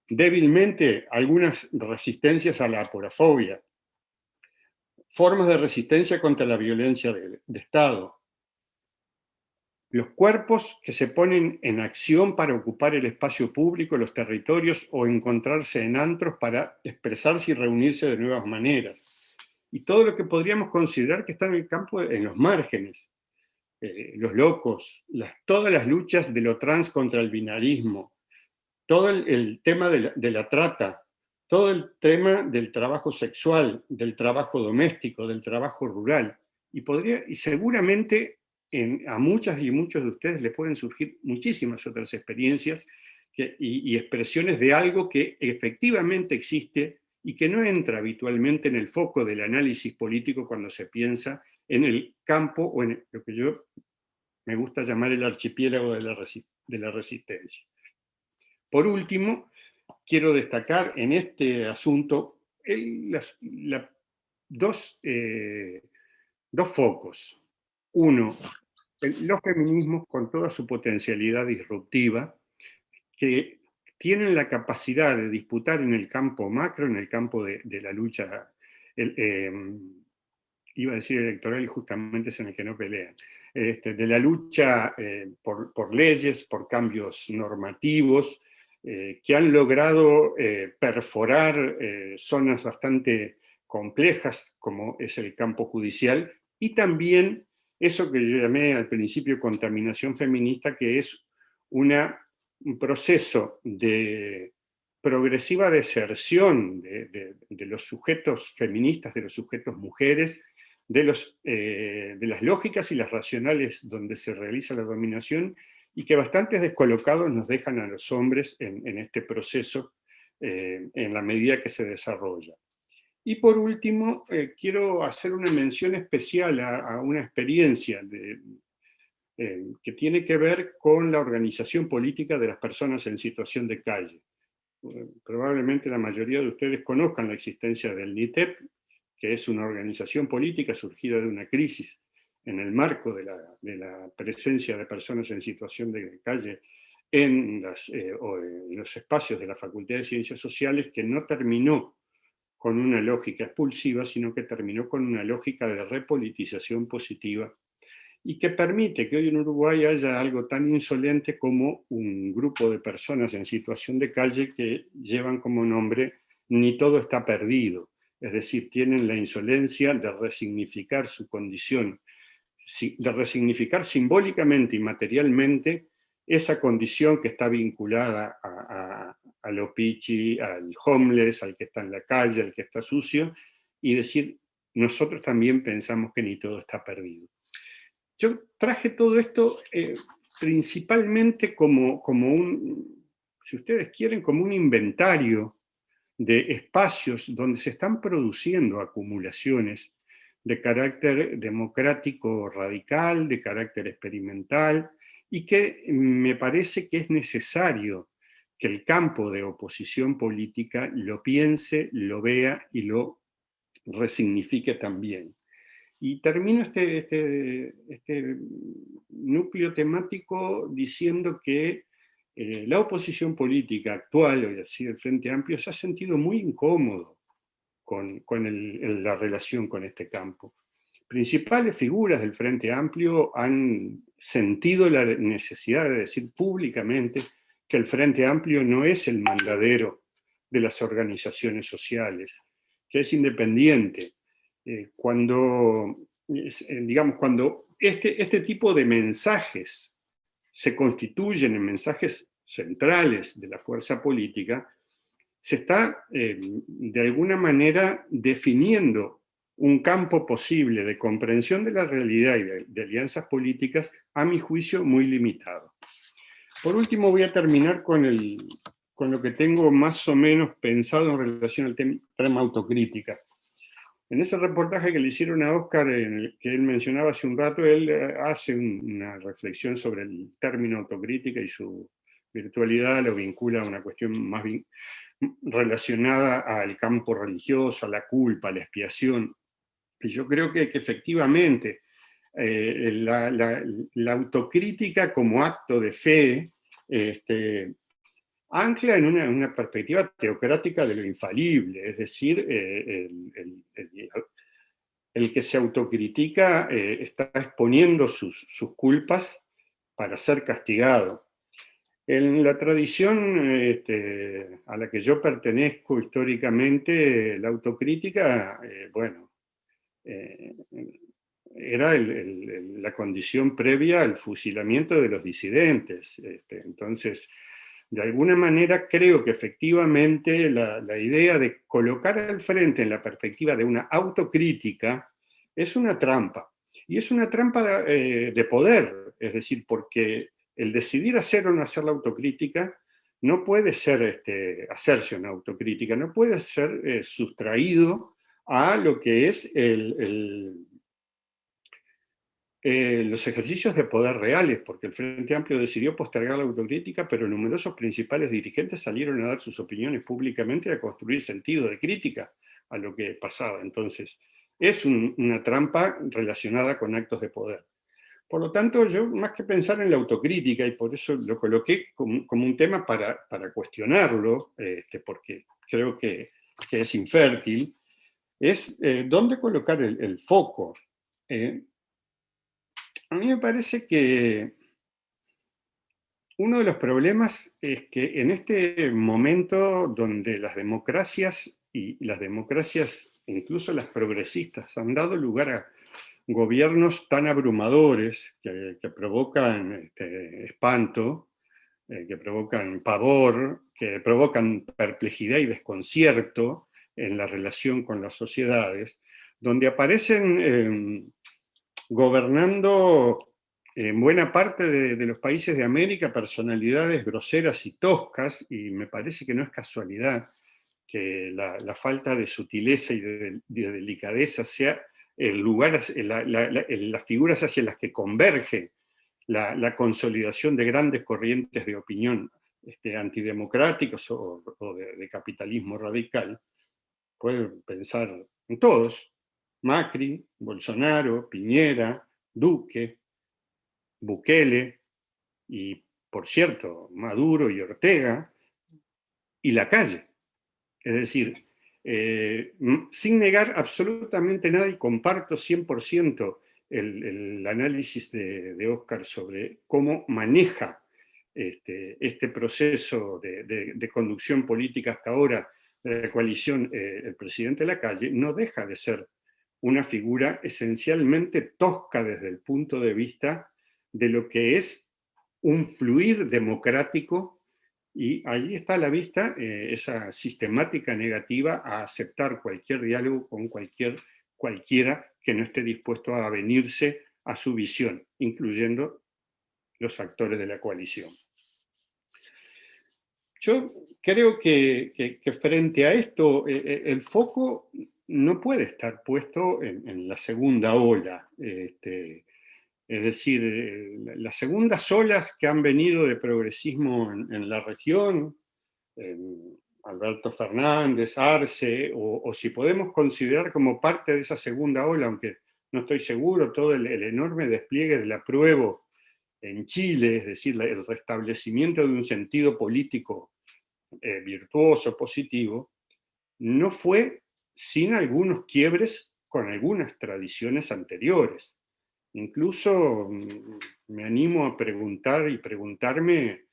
Débilmente, algunas resistencias a la aporafobia, formas de resistencia contra la violencia de Estado, los cuerpos que se ponen en acción para ocupar el espacio público, los territorios o encontrarse en antros para expresarse y reunirse de nuevas maneras. Y todo lo que podríamos considerar que está en el campo, en los márgenes. Los locos, todas las luchas de lo trans contra el binarismo, todo el tema de la trata, todo el tema del trabajo sexual, del trabajo doméstico, del trabajo rural. Y seguramente a muchas y muchos de ustedes les pueden surgir muchísimas otras experiencias y expresiones de algo que efectivamente existe y que no entra habitualmente en el foco del análisis político cuando se piensa en el campo o en lo que yo me gusta llamar el archipiélago de la resistencia. Por último, quiero destacar en este asunto dos focos. Uno, los feminismos con toda su potencialidad disruptiva, que tienen la capacidad de disputar en el campo macro, en el campo de la lucha, iba a decir electoral y justamente es en el que no pelean, de la lucha por leyes, por cambios normativos, que han logrado perforar zonas bastante complejas, como es el campo judicial, y también eso que yo llamé al principio contaminación feminista, que es un proceso de progresiva deserción de los sujetos feministas, de los sujetos mujeres, de las lógicas y las racionales donde se realiza la dominación, y que bastantes descolocados nos dejan a los hombres en este proceso en la medida que se desarrolla. Y por último, quiero hacer una mención especial a una experiencia que tiene que ver con la organización política de las personas en situación de calle. Probablemente la mayoría de ustedes conozcan la existencia del NITEP, que es una organización política surgida de una crisis en el marco de la presencia de personas en situación de calle en los espacios de la Facultad de Ciencias Sociales, que no terminó con una lógica expulsiva, sino que terminó con una lógica de repolitización positiva, y que permite que hoy en Uruguay haya algo tan insolente como un grupo de personas en situación de calle que llevan como nombre "Ni todo está perdido". Es decir, tienen la insolencia de resignificar su condición, de resignificar simbólicamente y materialmente esa condición que está vinculada a lo pichi, al homeless, al que está en la calle, al que está sucio, y decir, nosotros también pensamos que ni todo está perdido. Yo traje todo esto principalmente como si ustedes quieren, como un inventario de espacios donde se están produciendo acumulaciones de carácter democrático radical, de carácter experimental, y que me parece que es necesario que el campo de oposición política lo piense, lo vea y lo resignifique también. Y termino este núcleo temático diciendo que la oposición política actual, hoy así del Frente Amplio, se ha sentido muy incómodo con la relación con este campo. Principales figuras del Frente Amplio han sentido la necesidad de decir públicamente que el Frente Amplio no es el mandadero de las organizaciones sociales, que es independiente. Cuando este tipo de mensajes se constituyen en mensajes centrales de la fuerza política, se está de alguna manera definiendo un campo posible de comprensión de la realidad y de alianzas políticas, a mi juicio, muy limitado. Por último, voy a terminar con lo que tengo más o menos pensado en relación al tema autocrítica. En ese reportaje que le hicieron a Óscar, que él mencionaba hace un rato, él hace una reflexión sobre el término autocrítica y su virtualidad, lo vincula a una cuestión más relacionada al campo religioso, a la culpa, a la expiación. Y yo creo que efectivamente la autocrítica como acto de fe ancla en una perspectiva teocrática de lo infalible, es decir, el que se autocritica está exponiendo sus culpas para ser castigado. En la tradición a la que yo pertenezco históricamente, la autocrítica, era la condición previa al fusilamiento de los disidentes. Entonces, de alguna manera creo que efectivamente la idea de colocar al frente en la perspectiva de una autocrítica es una trampa. Y es una trampa de poder, es decir, porque el decidir hacer o no hacer la autocrítica no puede ser hacerse una autocrítica, no puede ser sustraído a lo que es los ejercicios de poder reales, porque el Frente Amplio decidió postergar la autocrítica, pero numerosos principales dirigentes salieron a dar sus opiniones públicamente y a construir sentido de crítica a lo que pasaba. Entonces, es una trampa relacionada con actos de poder. Por lo tanto, yo más que pensar en la autocrítica, y por eso lo coloqué como un tema para cuestionarlo, porque creo que es infértil, es dónde colocar el foco. A mí me parece que uno de los problemas es que en este momento donde las democracias, incluso las progresistas, han dado lugar a gobiernos tan abrumadores que provocan espanto, que provocan pavor, que provocan perplejidad y desconcierto en la relación con las sociedades, donde aparecen gobernando en buena parte de los países de América personalidades groseras y toscas, y me parece que no es casualidad que la falta de sutileza y de delicadeza sea el lugar, las figuras hacia las que converge la consolidación de grandes corrientes de opinión antidemocráticos o de capitalismo radical. Pueden pensar en todos: Macri, Bolsonaro, Piñera, Duque, Bukele, y por cierto, Maduro y Ortega, y Lacalle. Es decir, sin negar absolutamente nada, y comparto 100% el análisis de Óscar sobre cómo maneja este proceso de conducción política hasta ahora de la coalición el presidente Lacalle, no deja de ser una figura esencialmente tosca desde el punto de vista de lo que es un fluir democrático, y ahí está a la vista esa sistemática negativa a aceptar cualquier diálogo con cualquiera que no esté dispuesto a avenirse a su visión, incluyendo los actores de la coalición. Yo creo que frente a esto, el foco no puede estar puesto en la segunda ola. Es decir, las segundas olas que han venido de progresismo en la región, Alberto Fernández, Arce, o si podemos considerar como parte de esa segunda ola, aunque no estoy seguro, todo el enorme despliegue del apruebo en Chile, es decir, el restablecimiento de un sentido político virtuoso, positivo, no fue sin algunos quiebres con algunas tradiciones anteriores. Incluso me animo a preguntar y preguntarme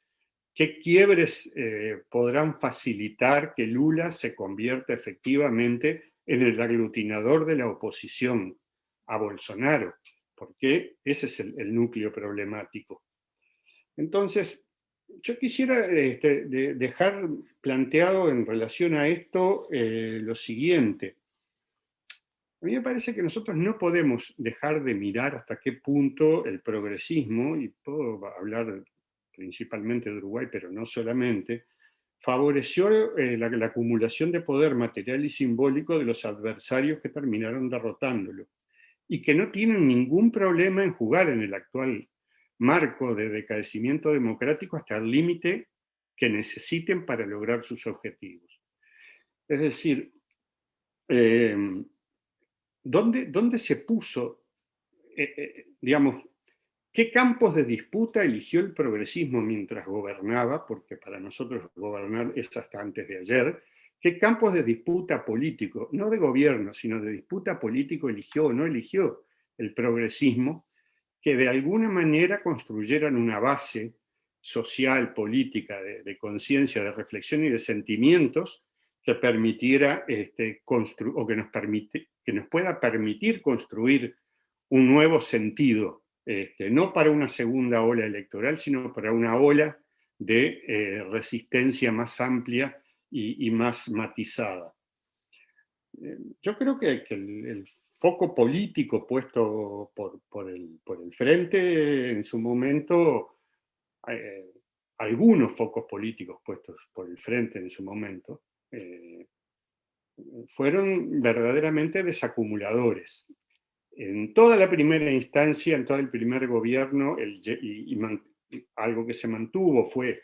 qué quiebres podrán facilitar que Lula se convierta efectivamente en el aglutinador de la oposición a Bolsonaro, porque ese es el núcleo problemático. Entonces, yo quisiera dejar planteado en relación a esto lo siguiente. A mí me parece que nosotros no podemos dejar de mirar hasta qué punto el progresismo, y puedo hablar principalmente de Uruguay, pero no solamente, favoreció la acumulación de poder material y simbólico de los adversarios que terminaron derrotándolo, y que no tienen ningún problema en jugar en el actual marco de decadecimiento democrático hasta el límite que necesiten para lograr sus objetivos. Es decir, ¿dónde se puso, digamos, qué campos de disputa eligió el progresismo mientras gobernaba? Porque para nosotros gobernar es hasta antes de ayer. ¿Qué campos de disputa político, no de gobierno, sino de disputa político eligió o no eligió el progresismo, que de alguna manera construyeran una base social, política, de conciencia, de reflexión y de sentimientos que permitiera, o que nos pueda permitir construir un nuevo sentido, no para una segunda ola electoral, sino para una ola de resistencia más amplia y más matizada. Yo creo que el foco político puesto por el Frente en su momento, algunos focos políticos puestos por el Frente en su momento, fueron verdaderamente desacumuladores. En toda la primera instancia, en todo el primer gobierno, algo que se mantuvo fue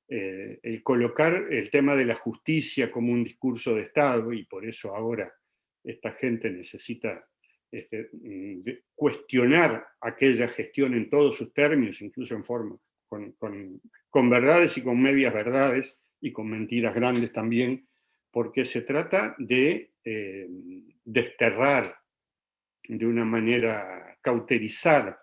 el colocar el tema de la justicia como un discurso de Estado, y por eso ahora esta gente necesita cuestionar aquella gestión en todos sus términos, incluso en forma, con verdades y con medias verdades, y con mentiras grandes también, porque se trata de desterrar de una manera, cauterizar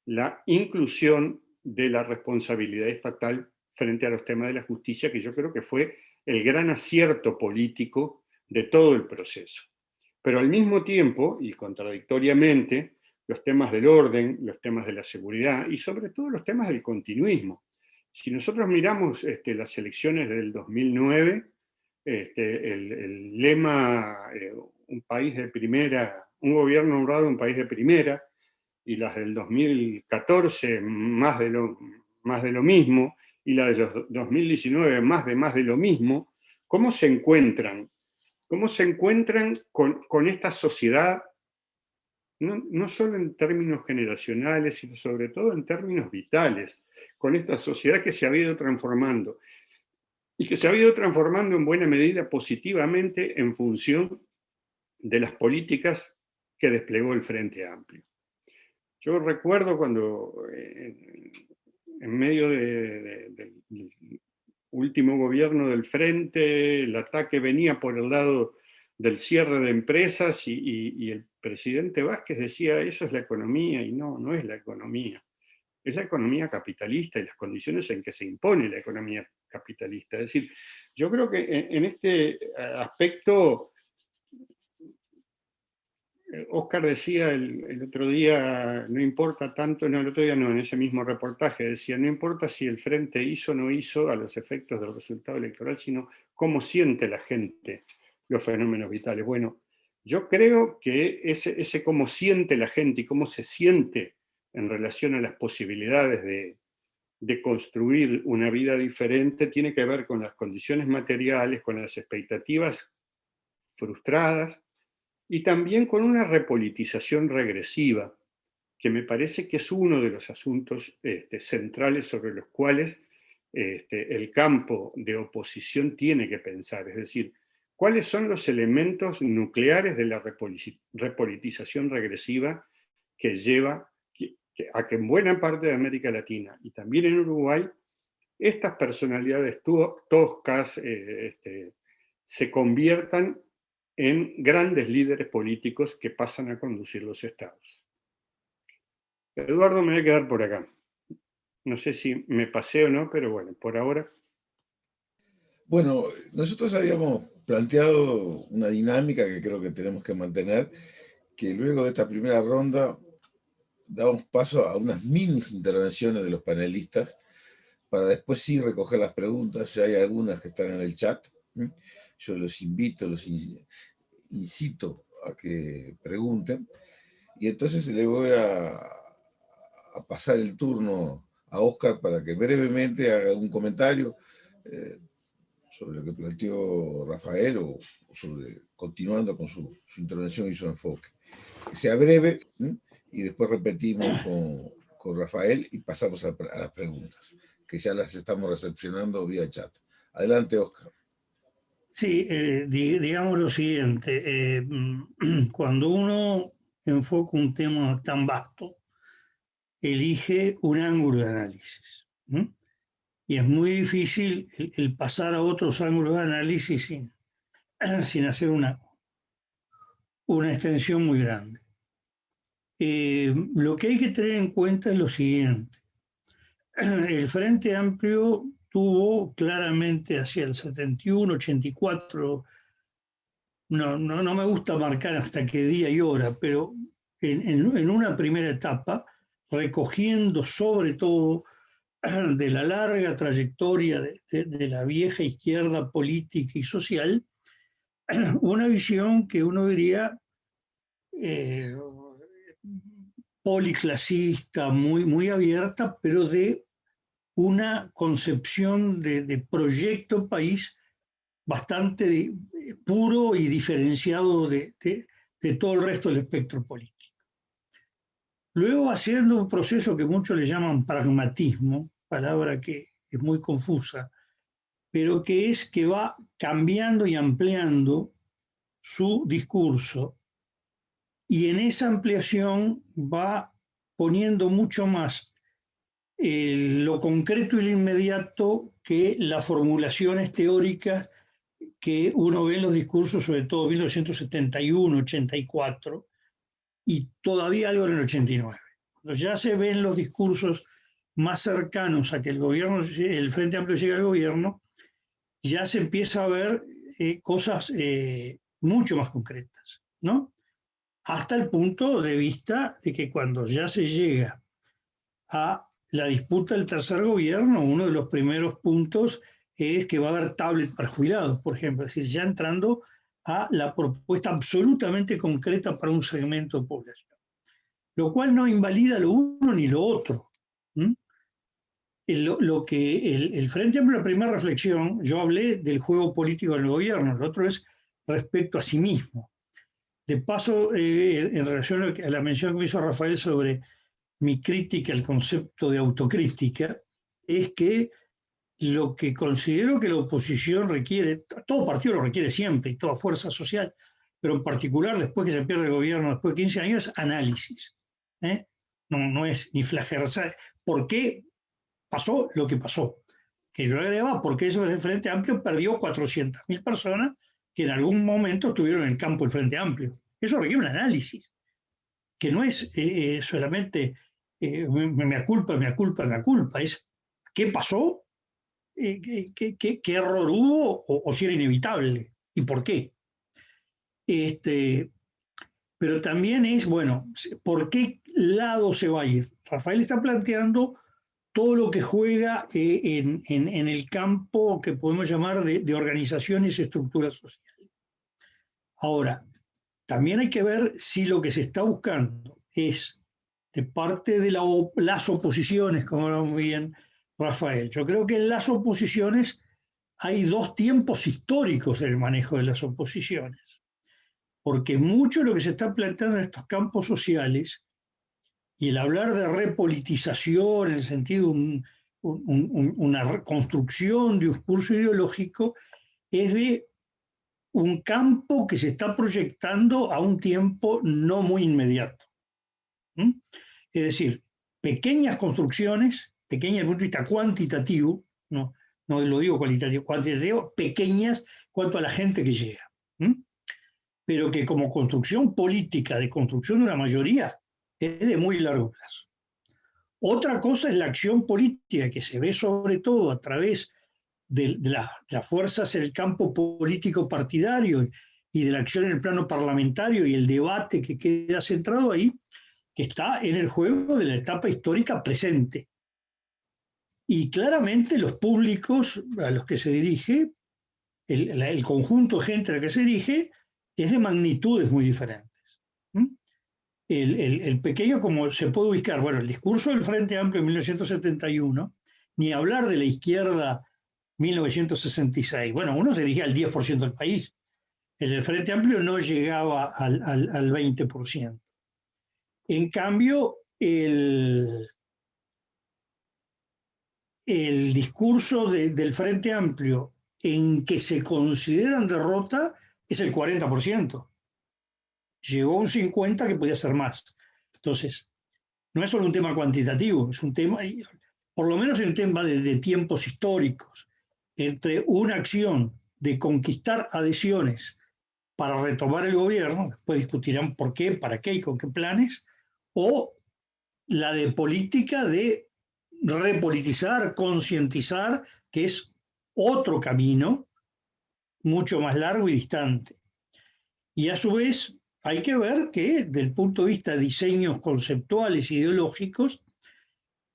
la inclusión de la responsabilidad estatal frente a los temas de la justicia, que yo creo que fue el gran acierto político de todo el proceso. Pero al mismo tiempo, y contradictoriamente, los temas del orden, los temas de la seguridad y sobre todo los temas del continuismo. Si nosotros miramos las elecciones del 2009, el lema un país de primera, un gobierno honrado, un país de primera, y las del 2014 más de lo mismo, y la de los 2019 más de lo mismo, ¿cómo se encuentran? ¿Cómo se encuentran con esta sociedad, no solo en términos generacionales, sino sobre todo en términos vitales, con esta sociedad que se ha ido transformando, y que se ha ido transformando en buena medida positivamente en función de las políticas que desplegó el Frente Amplio? Yo recuerdo cuando en medio del último gobierno del Frente, el ataque venía por el lado del cierre de empresas, y el presidente Vázquez decía, eso es la economía, y no es la economía. Es la economía capitalista y las condiciones en que se impone la economía capitalista. Es decir, yo creo que en este aspecto, Óscar decía el otro día, no importa tanto, no, el otro día no, en ese mismo reportaje decía, no importa si el Frente hizo o no hizo a los efectos del resultado electoral, sino cómo siente la gente los fenómenos vitales. Bueno, yo creo que ese cómo siente la gente y cómo se siente en relación a las posibilidades de construir una vida diferente tiene que ver con las condiciones materiales, con las expectativas frustradas, y también con una repolitización regresiva, que me parece que es uno de los asuntos centrales sobre los cuales el campo de oposición tiene que pensar. Es decir, ¿cuáles son los elementos nucleares de la repolitización regresiva que lleva a que en buena parte de América Latina, y también en Uruguay, estas personalidades toscas se conviertan en grandes líderes políticos que pasan a conducir los estados? Eduardo, me voy a quedar por acá. No sé si me pasé o no, pero bueno, por ahora. Bueno, nosotros habíamos planteado una dinámica que creo que tenemos que mantener, que luego de esta primera ronda damos paso a unas mini intervenciones de los panelistas, para después sí recoger las preguntas. Ya hay algunas que están en el chat. Yo los incito a que pregunten, y entonces le voy a pasar el turno a Óscar para que brevemente haga un comentario sobre lo que planteó Rafael o sobre, continuando con su intervención y su enfoque. Que sea breve, y después repetimos con Rafael y pasamos a las preguntas, que ya las estamos recepcionando vía chat. Adelante, Óscar. Sí, digamos lo siguiente, cuando uno enfoca un tema tan vasto, elige un ángulo de análisis, ¿no? Y es muy difícil el pasar a otros ángulos de análisis sin hacer una extensión muy grande. Lo que hay que tener en cuenta es lo siguiente. El Frente Amplio tuvo claramente hacia el 71, 84, no me gusta marcar hasta qué día y hora, pero en una primera etapa, recogiendo sobre todo de la larga trayectoria de la vieja izquierda política y social, una visión que uno diría policlasista, muy abierta, pero de una concepción de proyecto país bastante puro y diferenciado de todo el resto del espectro político. Luego, haciendo un proceso que muchos le llaman pragmatismo, palabra que es muy confusa, pero que es que va cambiando y ampliando su discurso, y en esa ampliación va poniendo mucho más lo concreto y lo inmediato que las formulaciones teóricas que uno ve en los discursos, sobre todo 1971, 84, y todavía algo en el 89. Cuando ya se ven los discursos más cercanos a que el Frente Amplio llegue al gobierno, ya se empieza a ver cosas mucho más concretas, ¿no? Hasta el punto de vista de que cuando ya se llega a la disputa del tercer gobierno, uno de los primeros puntos es que va a haber tablet para jubilados, por ejemplo, es decir, ya entrando a la propuesta absolutamente concreta para un segmento de población, lo cual no invalida lo uno ni lo otro. Lo que el Frente Amplio, la primera reflexión, yo hablé del juego político del gobierno, lo otro es respecto a sí mismo. De paso, en relación a la mención que me hizo Rafael sobre mi crítica al concepto de autocrítica, es que lo que considero que la oposición requiere, todo partido lo requiere siempre y toda fuerza social, pero en particular después que se pierde el gobierno, después de 15 años, es análisis. No es ni flagelar. ¿Por qué pasó lo que pasó? Que yo agregaba, porque eso del Frente Amplio perdió 400.000 personas que en algún momento estuvieron en el campo del Frente Amplio. Eso requiere un análisis, que no es solamente me culpa, es qué pasó, qué error hubo o si era inevitable y por qué. Pero también es, bueno, ¿por qué lado se va a ir? Rafael está planteando todo lo que juega en el campo que podemos llamar de organizaciones y estructuras sociales. Ahora, también hay que ver si lo que se está buscando es de parte de las oposiciones, como lo muy bien Rafael. Yo creo que en las oposiciones hay dos tiempos históricos del manejo de las oposiciones, porque mucho de lo que se está planteando en estos campos sociales y el hablar de repolitización en el sentido de una construcción de un discurso ideológico es de un campo que se está proyectando a un tiempo no muy inmediato. Es decir, pequeñas construcciones, pequeñas desde el punto de vista cuantitativo, no lo digo cualitativo, cuantitativo, pequeñas cuanto a la gente que llega, pero que como construcción política, de construcción de una mayoría, es de muy largo plazo. Otra cosa es la acción política, que se ve sobre todo a través de las fuerzas en el campo político partidario y de la acción en el plano parlamentario y el debate que queda centrado ahí, que está en el juego de la etapa histórica presente. Y claramente los públicos a los que se dirige, el conjunto de gente a la que se dirige, es de magnitudes muy diferentes. El pequeño, como se puede ubicar, bueno, el discurso del Frente Amplio en 1971, ni hablar de la izquierda 1966. Bueno, uno se dirigía al 10% del país. El Frente Amplio no llegaba al 20%. En cambio, el discurso del Frente Amplio en que se consideran derrota es el 40%. Llegó a un 50% que podía ser más. Entonces, no es solo un tema cuantitativo, es un tema, por lo menos en un tema de tiempos históricos, entre una acción de conquistar adhesiones para retomar el gobierno, después discutirán por qué, para qué y con qué planes, o la de política de repolitizar, concientizar, que es otro camino mucho más largo y distante. Y a su vez hay que ver que desde el punto de vista de diseños conceptuales e ideológicos,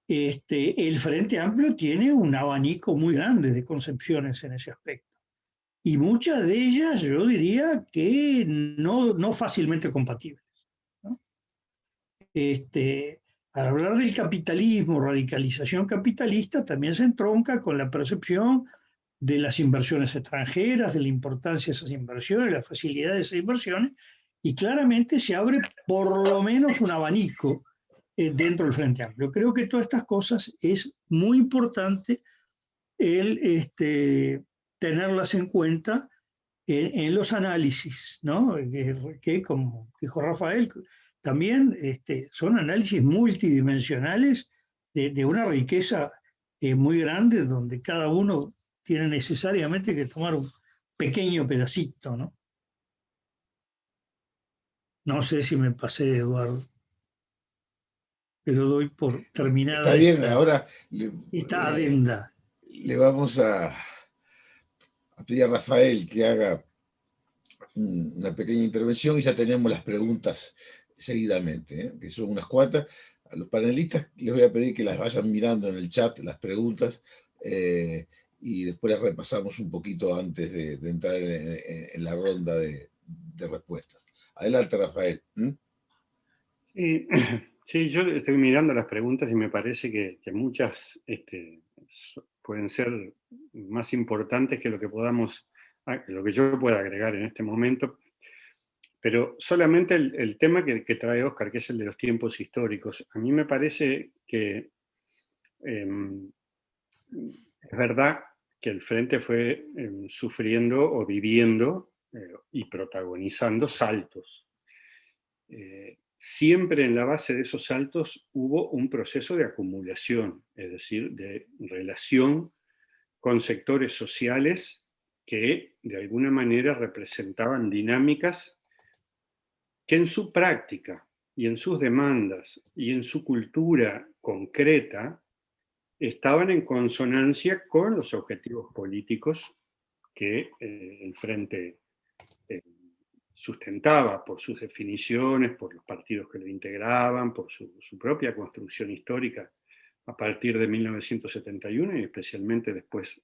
el Frente Amplio tiene un abanico muy grande de concepciones en ese aspecto. Y muchas de ellas yo diría que no fácilmente compatibles, ¿no? Al hablar del capitalismo, radicalización capitalista, también se entronca con la percepción de las inversiones extranjeras, de la importancia de esas inversiones, la facilidad de esas inversiones, y claramente se abre por lo menos un abanico dentro del Frente Amplio. Creo que todas estas cosas es muy importante el tenerlas en cuenta en los análisis, ¿no? Que como dijo Rafael, también son análisis multidimensionales de una riqueza muy grande, donde cada uno tiene necesariamente que tomar un pequeño pedacito, ¿no? No sé si me pasé, Eduardo, pero doy por terminada Está bien, ahora esta adenda. le vamos a pedir a Rafael que haga una pequeña intervención y ya tenemos las preguntas seguidamente, que son unas cuantas. A los panelistas les voy a pedir que las vayan mirando en el chat, las preguntas, y después las repasamos un poquito antes de entrar en la ronda de respuestas. Adelante, Rafael. Sí, yo estoy mirando las preguntas y me parece que muchas pueden ser más importantes que lo que yo pueda agregar en este momento. Pero solamente el tema que trae Óscar, que es el de los tiempos históricos, a mí me parece que es verdad que el Frente fue sufriendo o viviendo y protagonizando saltos. Siempre en la base de esos saltos hubo un proceso de acumulación, es decir, de relación con sectores sociales que de alguna manera representaban dinámicas que en su práctica y en sus demandas y en su cultura concreta estaban en consonancia con los objetivos políticos que el Frente sustentaba por sus definiciones, por los partidos que lo integraban, por su propia construcción histórica a partir de 1971 y especialmente después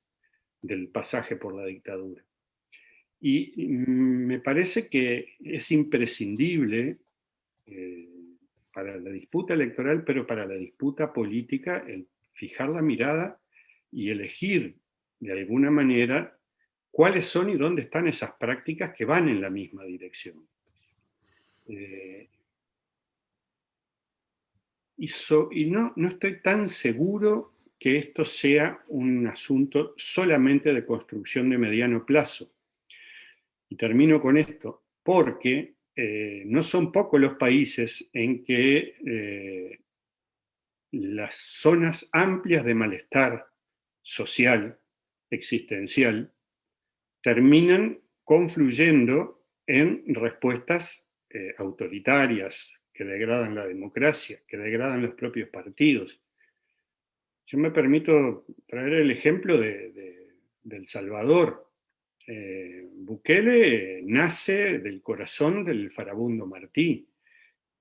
del pasaje por la dictadura. Y me parece que es imprescindible para la disputa electoral, pero para la disputa política, el fijar la mirada y elegir de alguna manera cuáles son y dónde están esas prácticas que van en la misma dirección. Y no estoy tan seguro que esto sea un asunto solamente de construcción de mediano plazo. Y termino con esto, porque no son pocos los países en que las zonas amplias de malestar social, existencial, terminan confluyendo en respuestas autoritarias que degradan la democracia, que degradan los propios partidos. Yo me permito traer el ejemplo de El Salvador. Bukele nace del corazón del farabundo Martí,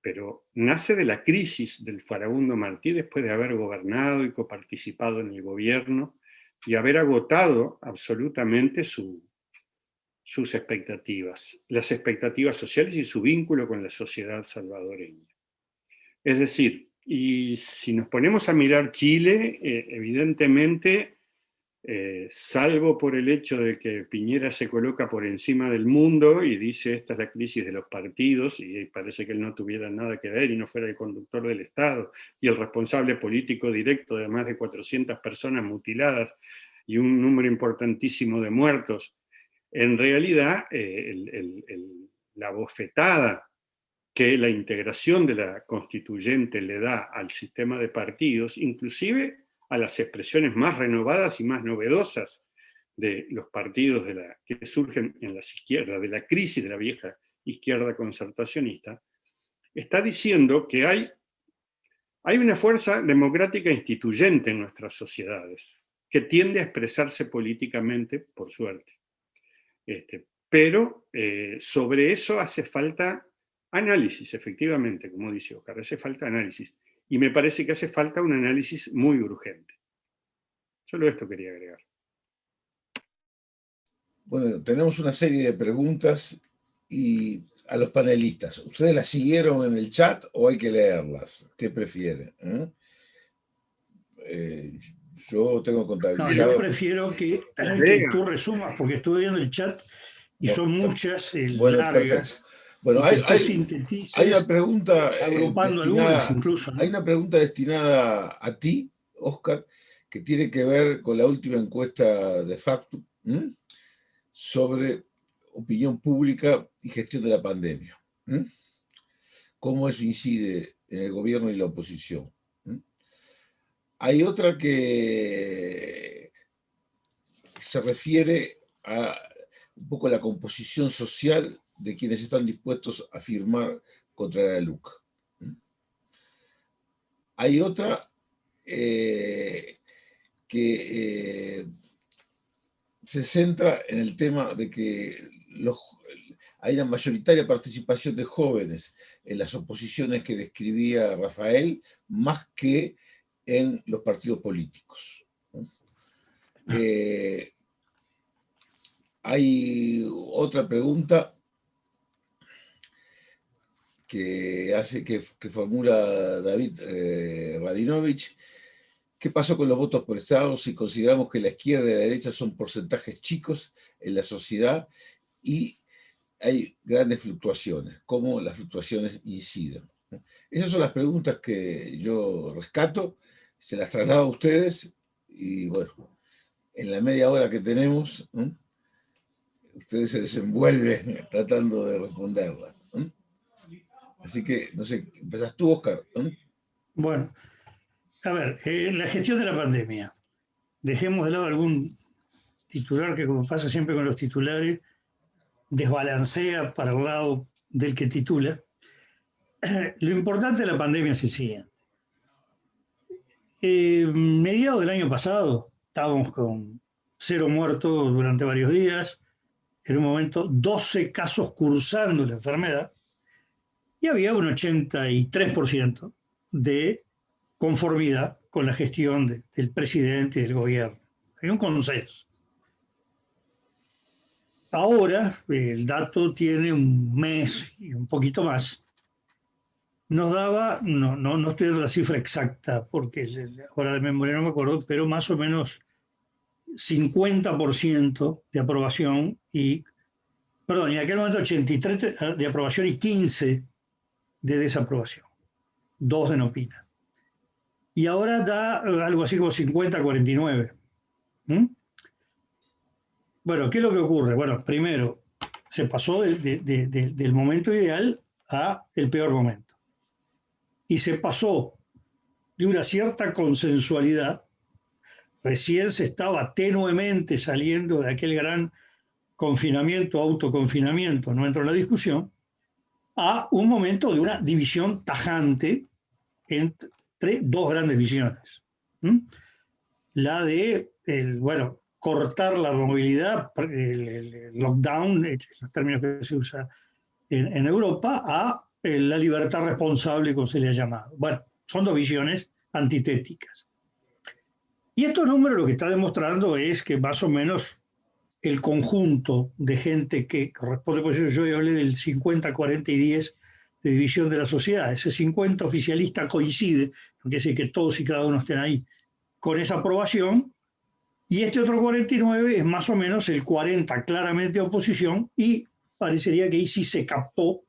pero nace de la crisis del farabundo Martí después de haber gobernado y coparticipado en el gobierno y haber agotado absolutamente su sus expectativas, las expectativas sociales y su vínculo con la sociedad salvadoreña. Es decir, y si nos ponemos a mirar Chile, evidentemente, salvo por el hecho de que Piñera se coloca por encima del mundo y dice esta es la crisis de los partidos, y parece que él no tuviera nada que ver y no fuera el conductor del Estado y el responsable político directo de más de 400 personas mutiladas y un número importantísimo de muertos, en realidad la bofetada que la integración de la constituyente le da al sistema de partidos, inclusive a las expresiones más renovadas y más novedosas de los partidos que surgen en las izquierdas, de la crisis de la vieja izquierda concertacionista, está diciendo que hay una fuerza democrática instituyente en nuestras sociedades que tiende a expresarse políticamente, por suerte. Pero sobre eso hace falta análisis, efectivamente, como dice Oscar, hace falta análisis. Y me parece que hace falta un análisis muy urgente. Solo esto quería agregar. Bueno, tenemos una serie de preguntas y a los panelistas. ¿Ustedes las siguieron en el chat o hay que leerlas? ¿Qué prefieren? Yo tengo contabilizado. No, yo prefiero que tú resumas, porque estuve viendo el chat y son muchas largas. Perfecto. Bueno, hay una pregunta agrupando algunas incluso, ¿no? Hay una pregunta destinada a ti, Oscar, que tiene que ver con la última encuesta de Factum sobre opinión pública y gestión de la pandemia. ¿Cómo eso incide en el gobierno y la oposición? Hay otra que se refiere a un poco la composición social de quienes están dispuestos a firmar contra la LUC. Hay otra que se centra en el tema de que hay una mayoritaria participación de jóvenes en las oposiciones que describía Rafael, más que en los partidos políticos. Hay otra pregunta que formula David Radinovich. ¿Qué pasó con los votos prestados si consideramos que la izquierda y la derecha son porcentajes chicos en la sociedad y hay grandes fluctuaciones? ¿Cómo las fluctuaciones inciden? Esas son las preguntas que yo rescato, se las traslado a ustedes y bueno, en la media hora que tenemos, ustedes se desenvuelven tratando de responderlas. Así que, no sé, ¿empezás tú, Oscar? Bueno, a ver, la gestión de la pandemia. Dejemos de lado algún titular que, como pasa siempre con los titulares, desbalancea para el lado del que titula. Lo importante de la pandemia es el siguiente. Mediados del año pasado, estábamos con 0 muertos durante varios días, en un momento 12 casos cursando la enfermedad, y había un 83% de conformidad con la gestión del presidente y del gobierno. Hay un consenso. Ahora, el dato tiene un mes y un poquito más. Nos daba, no estoy dando la cifra exacta, porque ahora de memoria no me acuerdo, pero más o menos 50% de aprobación y en aquel momento 83 de aprobación y 15 de desaprobación. 2 de no opina. Y ahora da algo así como 50-49. Bueno, ¿qué es lo que ocurre? Bueno, primero, se pasó del momento ideal a el peor momento. Y se pasó de una cierta consensualidad, recién se estaba tenuemente saliendo de aquel gran confinamiento, autoconfinamiento, no entro en la discusión, a un momento de una división tajante entre 2 grandes visiones. La de, cortar la movilidad, el lockdown, los términos que se usa en Europa, a la libertad responsable, como se le ha llamado. Bueno, son 2 visiones antitéticas. Y estos números lo que está demostrando es que más o menos el conjunto de gente que corresponde, por eso yo hablé del 50, 40 y 10 de división de la sociedad. Ese 50 oficialista coincide, no quiere decir que todos y cada uno estén ahí, con esa aprobación, y este otro 49 es más o menos el 40 claramente oposición, y parecería que ahí sí se captó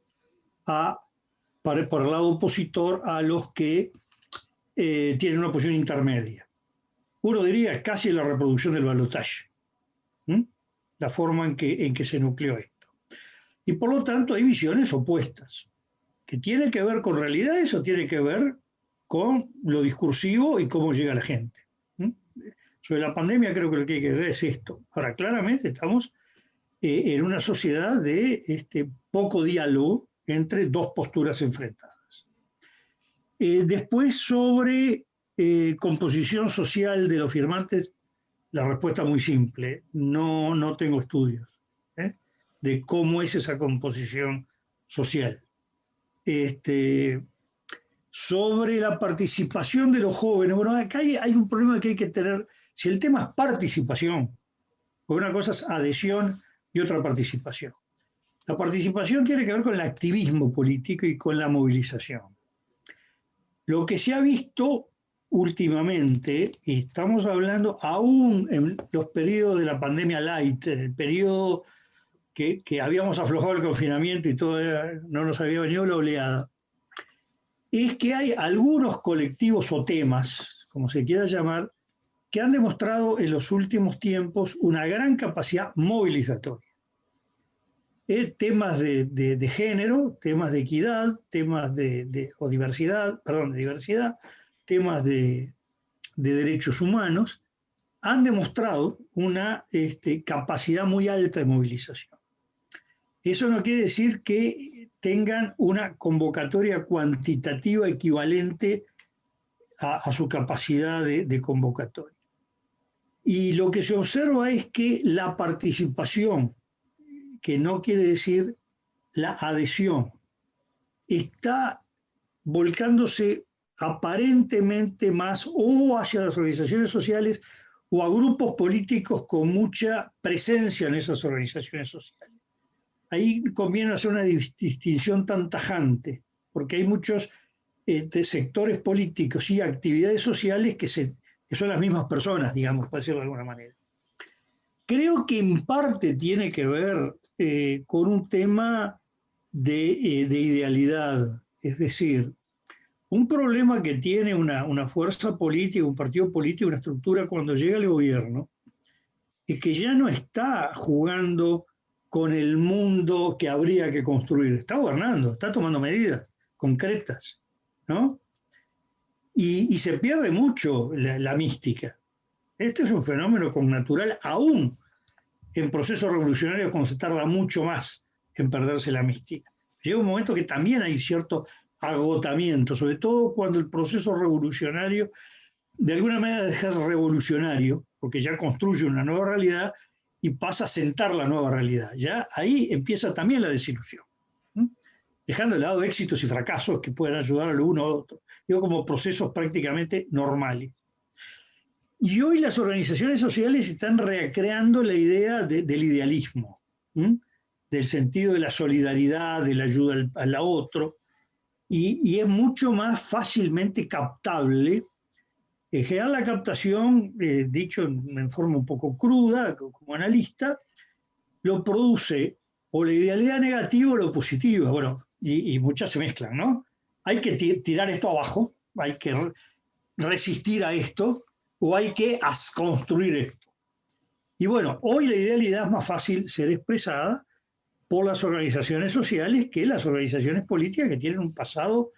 por el lado opositor a los que tienen una posición intermedia. Uno diría casi la reproducción del balotaje, la forma en que se nucleó esto. Y por lo tanto hay visiones opuestas, que tienen que ver con realidades o tienen que ver con lo discursivo y cómo llega la gente. Sobre la pandemia creo que lo que hay que ver es esto. Ahora, claramente estamos en una sociedad de poco diálogo entre dos posturas enfrentadas. Después, sobre composición social de los firmantes, la respuesta muy simple, no tengo estudios de cómo es esa composición social. Sobre la participación de los jóvenes, bueno, acá hay un problema que hay que tener. Si el tema es participación, porque una cosa es adhesión y otra participación. La participación tiene que ver con el activismo político y con la movilización. Lo que se ha visto últimamente, y estamos hablando aún en los periodos de la pandemia light, en el periodo que habíamos aflojado el confinamiento y todavía no nos había venido la oleada, es que hay algunos colectivos o temas, como se quiera llamar, que han demostrado en los últimos tiempos una gran capacidad movilizatoria. Temas de género, temas de equidad, temas de diversidad, temas de derechos humanos, han demostrado una capacidad muy alta de movilización. Eso no quiere decir que tengan una convocatoria cuantitativa equivalente a su capacidad de convocatoria. Y lo que se observa es que la participación, que no quiere decir la adhesión, está volcándose aparentemente más o hacia las organizaciones sociales o a grupos políticos con mucha presencia en esas organizaciones sociales. Ahí conviene hacer una distinción tan tajante, porque hay muchos sectores políticos y actividades sociales que son las mismas personas, digamos, para decirlo de alguna manera. Creo que en parte tiene que ver con un tema de idealidad, es decir, un problema que tiene una fuerza política, un partido político, una estructura cuando llega al gobierno, es que ya no está jugando con el mundo que habría que construir, está gobernando, está tomando medidas concretas, ¿no? Y se pierde mucho la mística. Este es un fenómeno connatural, aún en procesos revolucionarios, cuando se tarda mucho más en perderse la mística. Llega un momento que también hay cierto agotamiento, sobre todo cuando el proceso revolucionario de alguna manera deja de ser revolucionario, porque ya construye una nueva realidad y pasa a sentar la nueva realidad. Ya ahí empieza también la desilusión, dejando de lado éxitos y fracasos que pueden ayudar al uno o al otro. Digo, como procesos prácticamente normales. Y hoy las organizaciones sociales están recreando la idea del idealismo, del sentido de la solidaridad, de la ayuda al otro, y es mucho más fácilmente captable. En general la captación, dicho en forma un poco cruda, como analista, lo produce o la idealidad negativa o la positiva. Bueno, y muchas se mezclan, ¿no? Hay que tirar esto abajo, hay que resistir a esto, o hay que construir esto. Y bueno, hoy la idealidad es más fácil ser expresada por las organizaciones sociales que las organizaciones políticas que tienen un pasado,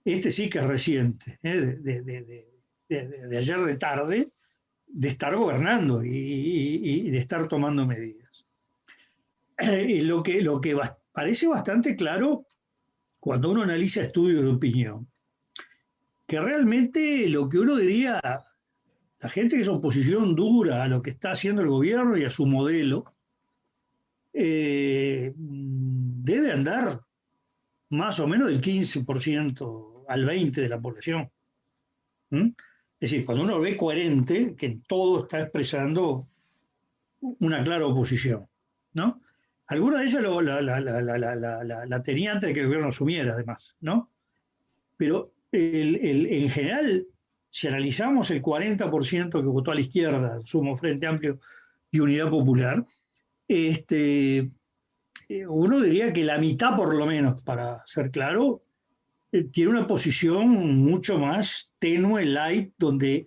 sí que es reciente, de ayer de tarde, de estar gobernando y de estar tomando medidas. Lo que parece bastante claro cuando uno analiza estudios de opinión, que realmente lo que uno diría, la gente que es oposición dura a lo que está haciendo el gobierno y a su modelo, debe andar más o menos del 15% al 20% de la población. Es decir, cuando uno ve coherente, que en todo está expresando una clara oposición, ¿no? Alguna de ellas la tenía antes de que el gobierno asumiera, además, ¿no? Pero en general, si analizamos el 40% que votó a la izquierda, Sumo, Frente Amplio y Unidad Popular, uno diría que la mitad, por lo menos, para ser claro, tiene una posición mucho más tenue, light, donde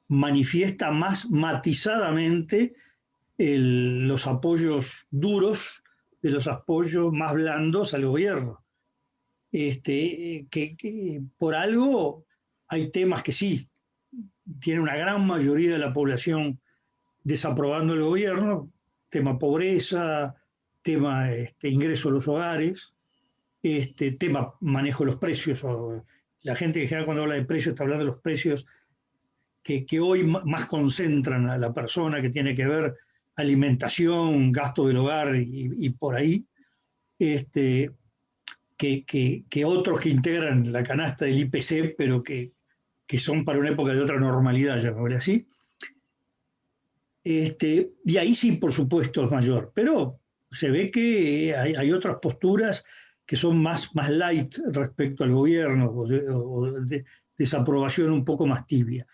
manifiesta más matizadamente los apoyos duros de los apoyos más blandos al gobierno. Que por algo hay temas que sí, tiene una gran mayoría de la población desaprobando el gobierno, tema pobreza, tema ingreso a los hogares, tema manejo de los precios. La gente que general cuando habla de precios está hablando de los precios que hoy más concentran a la persona, que tiene que ver alimentación, gasto del hogar y por ahí, que otros que integran la canasta del IPC, pero que son para una época de otra normalidad, llamémosle así. Y ahí sí, por supuesto, es mayor, pero se ve que hay otras posturas que son más light respecto al gobierno, o de desaprobación un poco más tibia.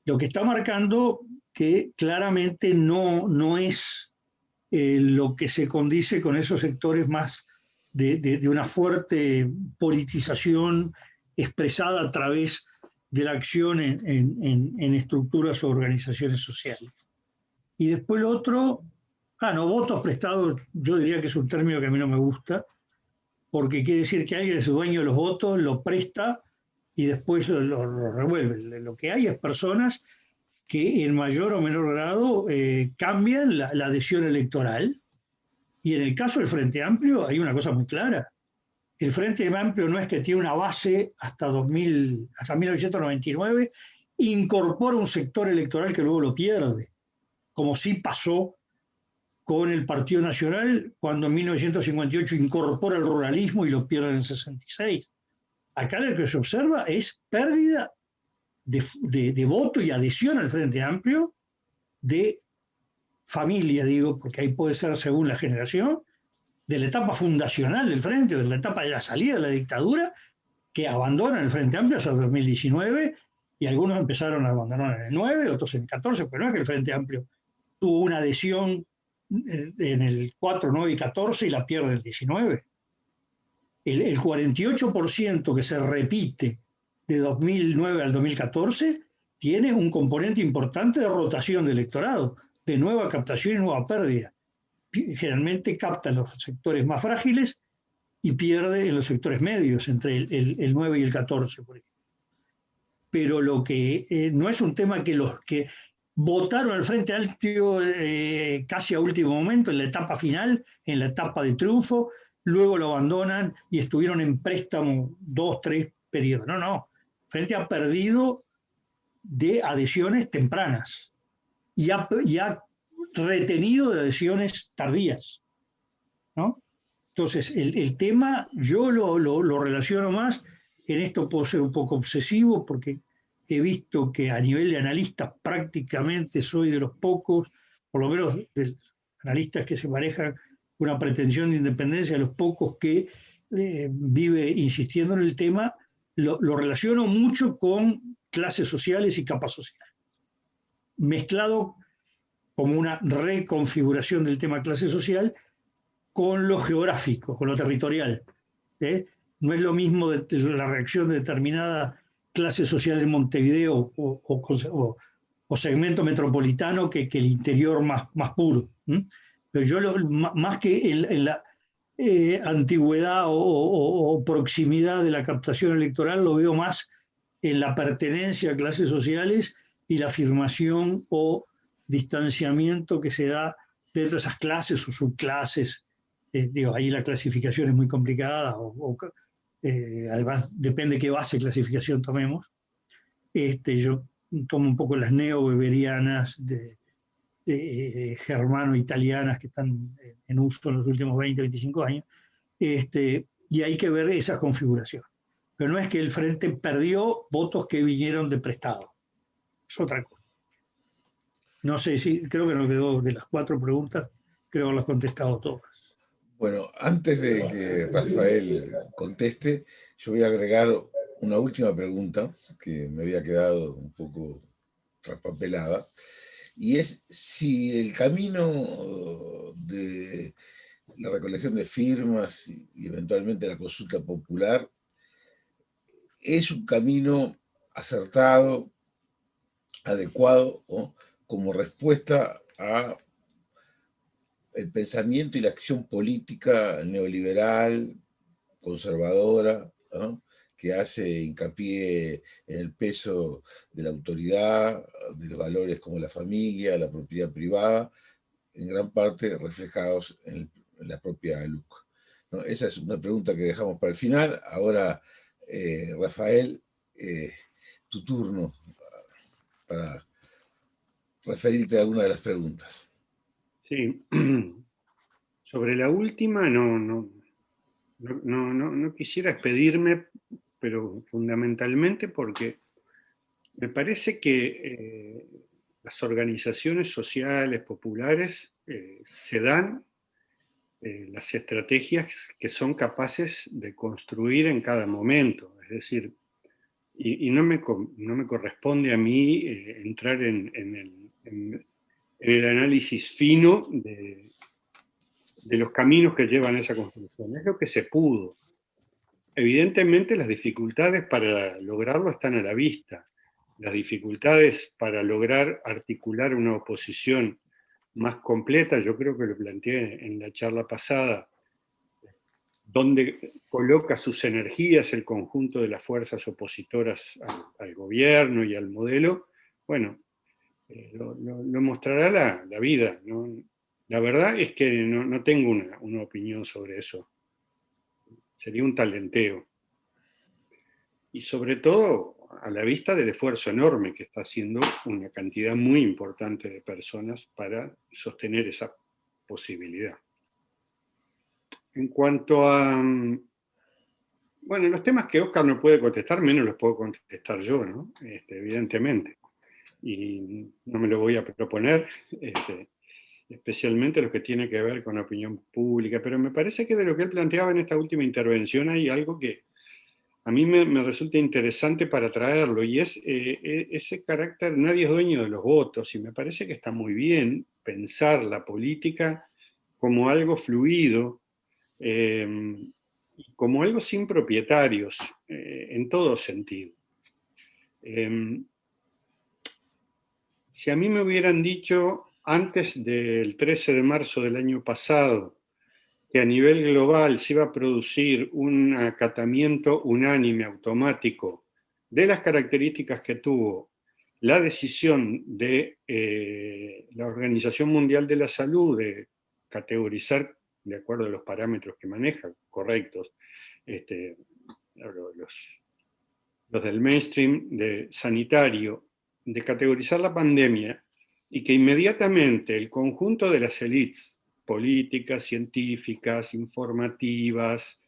Lo que está marcando que claramente no es lo que se condice con esos sectores más de una fuerte politización expresada a través de la acción en estructuras o organizaciones sociales. Y después lo otro, votos prestados, yo diría que es un término que a mí no me gusta, porque quiere decir que alguien es dueño de los votos, lo presta y después lo revuelve. Lo que hay es personas que en mayor o menor grado cambian la adhesión electoral. Y en el caso del Frente Amplio hay una cosa muy clara. El Frente Amplio no es que tiene una base hasta 1999, incorpora un sector electoral que luego lo pierde, como sí pasó con el Partido Nacional cuando en 1958 incorpora el ruralismo y lo pierde en el 66. Acá lo que se observa es pérdida de voto y adhesión al Frente Amplio de familia, digo, porque ahí puede ser según la generación, de la etapa fundacional del Frente, o de la etapa de la salida de la dictadura, que abandonan el Frente Amplio hasta el 2019, y algunos empezaron a abandonar en el 9, otros en el 14, pero no es que el Frente Amplio tuvo una adhesión en el 4, 9 y 14 y la pierde en el 19. El 48% que se repite de 2009 al 2014 tiene un componente importante de rotación de electorado, de nueva captación y nueva pérdida. Generalmente capta en los sectores más frágiles y pierde en los sectores medios, entre el 9 y el 14, por ejemplo. Pero lo que no es un tema que los que votaron al Frente Amplio casi a último momento, en la etapa final, en la etapa de triunfo, luego lo abandonan y estuvieron en préstamo 2, 3 periodos. No. Frente ha perdido de adhesiones tempranas y ha retenido de adhesiones tardías, ¿no? Entonces, el tema yo lo relaciono más, en esto puedo ser un poco obsesivo porque he visto que a nivel de analistas prácticamente soy de los pocos, por lo menos de analistas que se manejan una pretensión de independencia, los pocos que vive insistiendo en el tema, lo relaciono mucho con clases sociales y capas sociales, mezclado como una reconfiguración del tema clase social con lo geográfico, con lo territorial. No es lo mismo la reacción de determinada clase social en Montevideo o segmento metropolitano que el interior más puro. Pero yo más que en la antigüedad o proximidad de la captación electoral, lo veo más en la pertenencia a clases sociales y la afirmación o distanciamiento que se da dentro de esas clases o subclases. Ahí la clasificación es muy complicada, además depende qué base de clasificación tomemos. Yo tomo un poco las neo-weberianas germano-italianas que están en uso en los últimos 20, 25 años, y hay que ver esa configuración. Pero no es que el Frente perdió votos que vinieron de prestado, es otra cosa. No sé si, creo que no quedó de las 4 preguntas, creo que las he contestado todas. Bueno, antes de que Rafael conteste, yo voy a agregar una última pregunta que me había quedado un poco traspapelada, y es si el camino de la recolección de firmas y eventualmente la consulta popular es un camino acertado, adecuado, ¿no?, como respuesta a el pensamiento y la acción política neoliberal, conservadora, ¿no?, que hace hincapié en el peso de la autoridad, de los valores como la familia, la propiedad privada, en gran parte reflejados en la propia LUC, ¿no? Esa es una pregunta que dejamos para el final. Ahora, Rafael, tu turno para referirte a alguna de las preguntas. Sí, sobre la última no quisiera expedirme, pero fundamentalmente porque me parece que las organizaciones sociales, populares, se dan las estrategias que son capaces de construir en cada momento. Es decir, y no me corresponde a mí entrar en el análisis fino de los caminos que llevan a esa construcción. Es lo que se pudo. Evidentemente las dificultades para lograrlo están a la vista. Las dificultades para lograr articular una oposición más completa, yo creo que lo planteé en la charla pasada, donde coloca sus energías el conjunto de las fuerzas opositoras al gobierno y al modelo, bueno, lo mostrará la vida, ¿no? La verdad es que no tengo una opinión sobre eso. Sería un talenteo. Y sobre todo a la vista del esfuerzo enorme que está haciendo una cantidad muy importante de personas para sostener esa posibilidad. En cuanto a, bueno, los temas que Oscar no puede contestar, menos los puedo contestar yo, ¿no? Evidentemente. Y no me lo voy a proponer, especialmente los que tienen que ver con la opinión pública, pero me parece que de lo que él planteaba en esta última intervención hay algo que a mí me resulta interesante para traerlo, y es ese carácter, nadie es dueño de los votos, y me parece que está muy bien pensar la política como algo fluido, como algo sin propietarios, en todo sentido. Si a mí me hubieran dicho antes del 13 de marzo del año pasado que a nivel global se iba a producir un acatamiento unánime automático de las características que tuvo la decisión de la Organización Mundial de la Salud de categorizar, de acuerdo a los parámetros que maneja, correctos, los del mainstream de sanitario, de categorizar la pandemia, y que inmediatamente el conjunto de las élites políticas, científicas, informativas,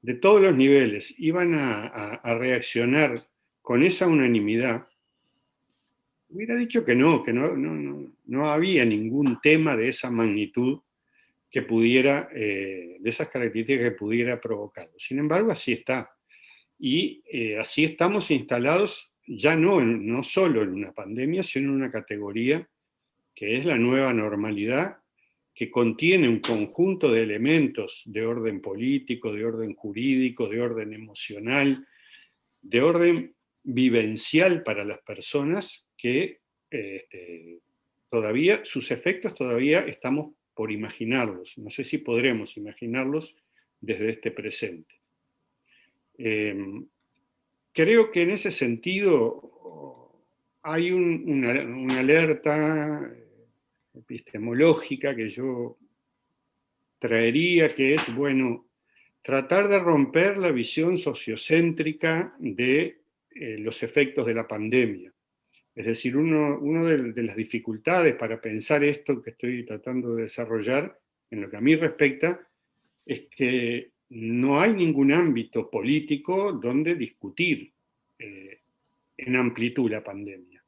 de todos los niveles, iban a reaccionar con esa unanimidad, hubiera dicho que no había ningún tema de esa magnitud que pudiera, de esas características que pudiera provocarlo. Sin embargo, así está. Y así estamos instalados ya no solo en una pandemia, sino en una categoría que es la nueva normalidad, que contiene un conjunto de elementos de orden político, de orden jurídico, de orden emocional, de orden vivencial para las personas que todavía, sus efectos todavía estamos por imaginarlos. No sé si podremos imaginarlos desde este presente. Creo que en ese sentido hay una alerta epistemológica que yo traería, que es, bueno, tratar de romper la visión sociocéntrica de los efectos de la pandemia. Es decir, una de las dificultades para pensar esto que estoy tratando de desarrollar, en lo que a mí respecta, es que no hay ningún ámbito político donde discutir en amplitud la pandemia.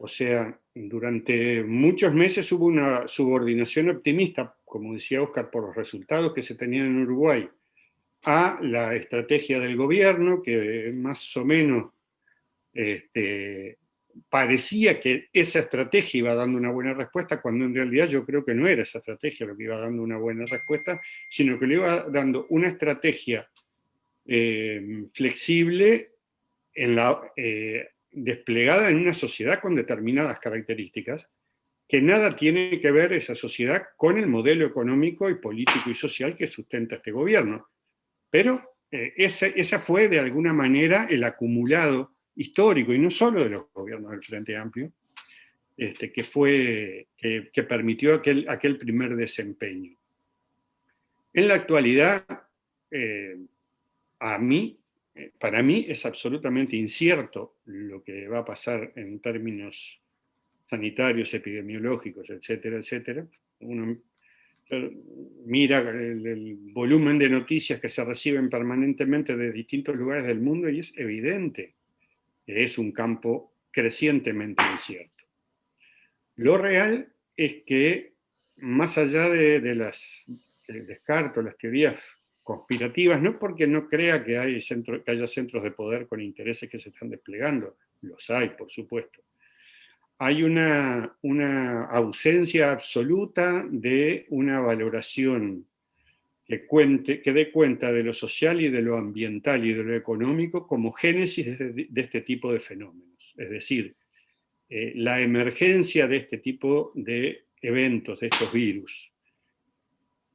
O sea, durante muchos meses hubo una subordinación optimista, como decía Óscar, por los resultados que se tenían en Uruguay, a la estrategia del gobierno, que más o menos parecía que esa estrategia iba dando una buena respuesta, cuando en realidad yo creo que no era esa estrategia lo que iba dando una buena respuesta, sino que le iba dando una estrategia flexible desplegada en una sociedad con determinadas características, que nada tiene que ver esa sociedad con el modelo económico y político y social que sustenta este gobierno. Pero esa fue de alguna manera el acumulado histórico, y no solo de los gobiernos del Frente Amplio, que permitió aquel primer desempeño. En la actualidad, para mí es absolutamente incierto lo que va a pasar en términos sanitarios, epidemiológicos, etcétera, etcétera. Uno mira el volumen de noticias que se reciben permanentemente de distintos lugares del mundo y es evidente que es un campo crecientemente incierto. Lo real es que, más allá de las que descarto las teorías conspirativas, no porque no crea que haya centros de poder con intereses que se están desplegando, los hay, por supuesto. Hay una ausencia absoluta de una valoración que dé cuenta de lo social y de lo ambiental y de lo económico como génesis de este tipo de fenómenos. Es decir, la emergencia de este tipo de eventos, de estos virus,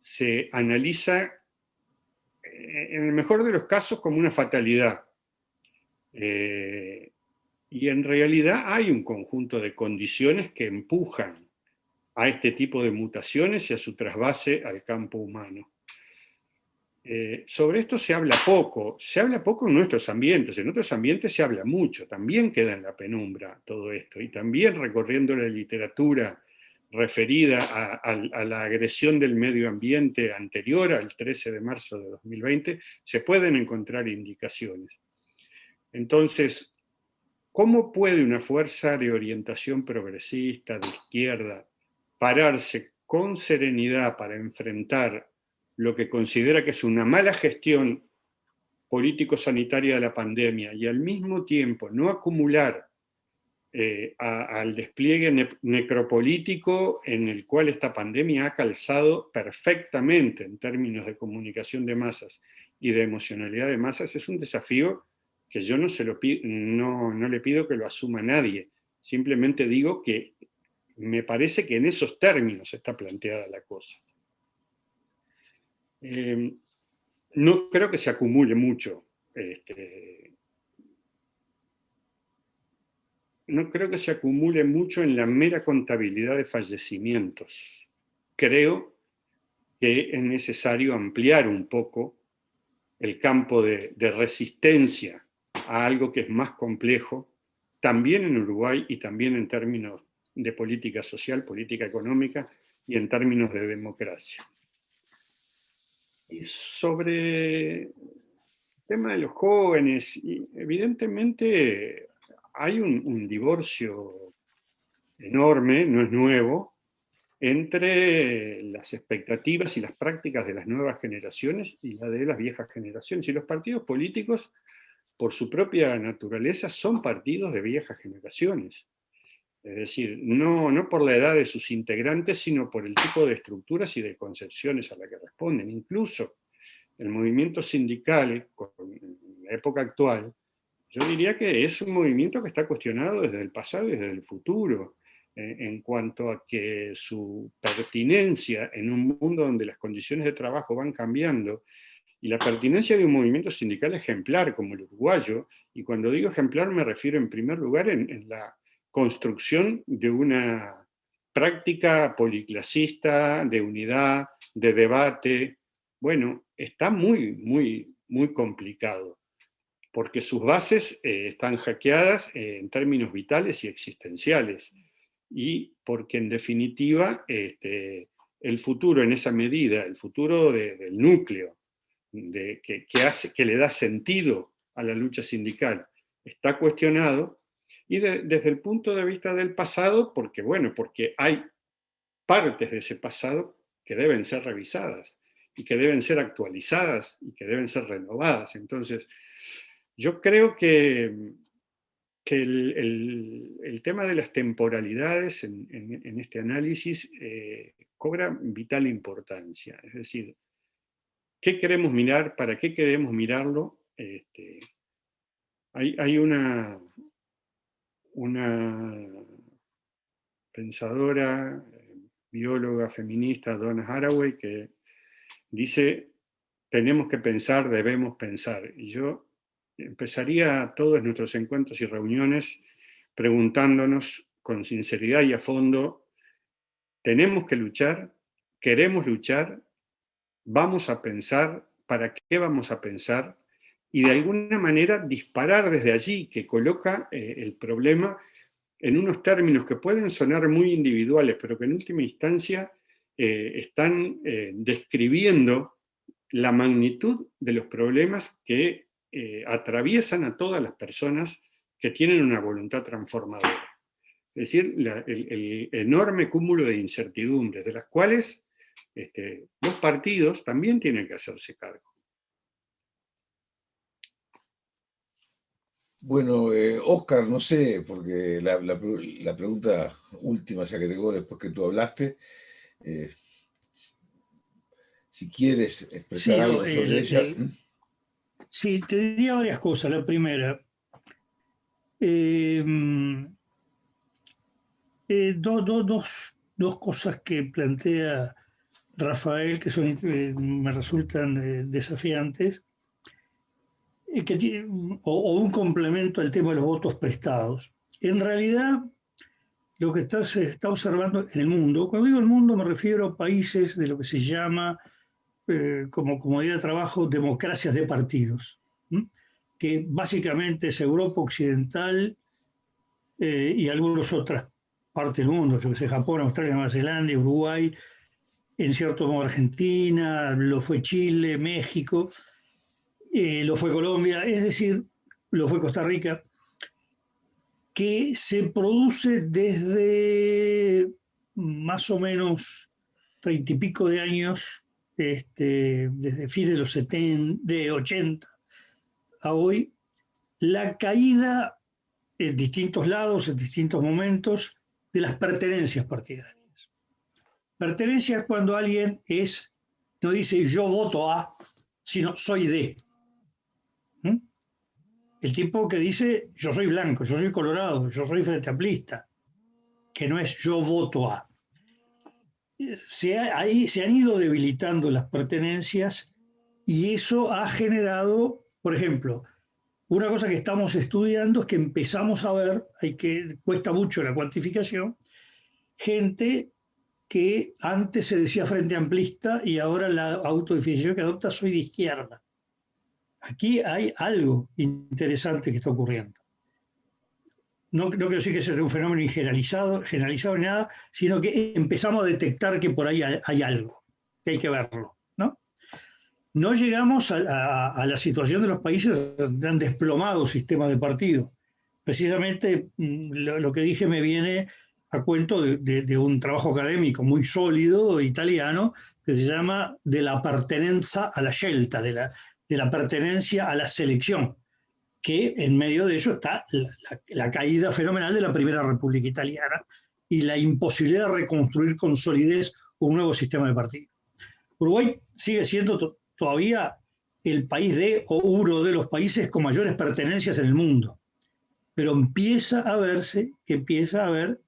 se analiza en el mejor de los casos como una fatalidad. Y en realidad hay un conjunto de condiciones que empujan a este tipo de mutaciones y a su trasvase al campo humano. Sobre esto se habla poco en nuestros ambientes, en otros ambientes se habla mucho, también queda en la penumbra todo esto, y también recorriendo la literatura referida a la agresión del medio ambiente anterior al 13 de marzo de 2020, se pueden encontrar indicaciones. Entonces, ¿cómo puede una fuerza de orientación progresista, de izquierda, pararse con serenidad para enfrentar lo que considera que es una mala gestión político-sanitaria de la pandemia y al mismo tiempo no acumular al despliegue necropolítico en el cual esta pandemia ha calzado perfectamente en términos de comunicación de masas y de emocionalidad de masas? Es un desafío que yo no le pido que lo asuma nadie, simplemente digo que me parece que en esos términos está planteada la cosa. No creo que se acumule mucho. No creo que se acumule mucho en la mera contabilidad de fallecimientos. Creo que es necesario ampliar un poco el campo de resistencia a algo que es más complejo, también en Uruguay y también en términos de política social, política económica y en términos de democracia. Y sobre el tema de los jóvenes, evidentemente hay un divorcio enorme, no es nuevo, entre las expectativas y las prácticas de las nuevas generaciones y la de las viejas generaciones. Y los partidos políticos, por su propia naturaleza, son partidos de viejas generaciones. Es decir, no por la edad de sus integrantes, sino por el tipo de estructuras y de concepciones a las que responden. Incluso el movimiento sindical, en la época actual, yo diría que es un movimiento que está cuestionado desde el pasado y desde el futuro, en cuanto a que su pertinencia en un mundo donde las condiciones de trabajo van cambiando, y la pertinencia de un movimiento sindical ejemplar como el uruguayo, y cuando digo ejemplar me refiero en primer lugar en la construcción de una práctica policlasista, de unidad, de debate. Bueno, está muy complicado, porque sus bases están hackeadas en términos vitales y existenciales, y porque en definitiva el futuro en esa medida, el futuro del núcleo, que le da sentido a la lucha sindical, está cuestionado, Y desde el punto de vista del pasado, porque bueno, porque hay partes de ese pasado que deben ser revisadas y que deben ser actualizadas y que deben ser renovadas. Entonces, yo creo que el tema de las temporalidades en este análisis cobra vital importancia. Es decir, ¿qué queremos mirar? ¿Para qué queremos mirarlo? Hay una pensadora, bióloga feminista, Donna Haraway, que dice, tenemos que pensar, debemos pensar. Y yo empezaría todos nuestros encuentros y reuniones preguntándonos con sinceridad y a fondo, ¿tenemos que luchar? ¿Queremos luchar? ¿Vamos a pensar? ¿Para qué vamos a pensar? Y de alguna manera disparar desde allí, que coloca el problema en unos términos que pueden sonar muy individuales, pero que en última instancia están describiendo la magnitud de los problemas que atraviesan a todas las personas que tienen una voluntad transformadora. Es decir, el enorme cúmulo de incertidumbres, de las cuales los partidos también tienen que hacerse cargo. Bueno, Óscar, no sé, porque la pregunta última, ya que tengo después que tú hablaste, si quieres expresar algo sobre ella. Sí, te diría varias cosas. La primera, dos cosas que plantea Rafael que me resultan desafiantes, o un complemento al tema de los votos prestados. En realidad, lo que se está observando en el mundo, cuando digo el mundo me refiero a países de lo que se llama, como comodidad de trabajo, democracias de partidos, que básicamente es Europa Occidental y algunas otras partes del mundo, yo que sé, Japón, Australia, Nueva Zelanda, Uruguay, en cierto modo Argentina, lo fue Chile, México, lo fue Colombia, es decir, lo fue Costa Rica, que se produce desde más o menos 30 y pico de años, desde fines de los 70, de 80 a hoy, la caída en distintos lados, en distintos momentos, de las pertenencias partidarias. Pertenencia es cuando alguien no dice yo voto a, sino soy de. El tipo que dice yo soy blanco, yo soy colorado, yo soy frente amplista, que no es yo voto a. Ahí se han ido debilitando las pertenencias y eso ha generado, por ejemplo, una cosa que estamos estudiando es que empezamos a ver, cuesta mucho la cuantificación, gente que antes se decía frente amplista y ahora la autodefinición que adopta soy de izquierda. Aquí hay algo interesante que está ocurriendo. No quiero decir que sea un fenómeno generalizado ni nada, sino que empezamos a detectar que por ahí hay algo, que hay que verlo, ¿no? No llegamos a la situación de los países donde han desplomado sistemas de partido. Precisamente lo que dije me viene a cuento de un trabajo académico muy sólido italiano que se llama De la pertenencia a la scelta, de la pertenencia a la selección, que en medio de eso está la caída fenomenal de la Primera República Italiana y la imposibilidad de reconstruir con solidez un nuevo sistema de partido. Uruguay sigue siendo todavía el país o uno de los países con mayores pertenencias en el mundo, pero empieza a haber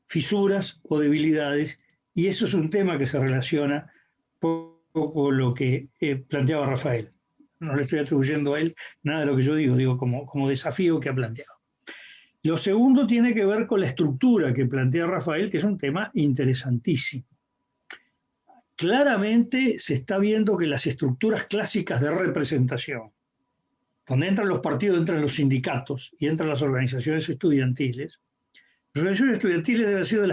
fisuras o debilidades, y eso es un tema que se relaciona poco con lo que planteaba Rafael. No le estoy atribuyendo a él nada de lo que yo digo como desafío que ha planteado. Lo segundo tiene que ver con la estructura que plantea Rafael, que es un tema interesantísimo. Claramente se está viendo que las estructuras clásicas de representación, donde entran los partidos, entran los sindicatos y entran las organizaciones estudiantiles, las organizaciones estudiantiles deben ser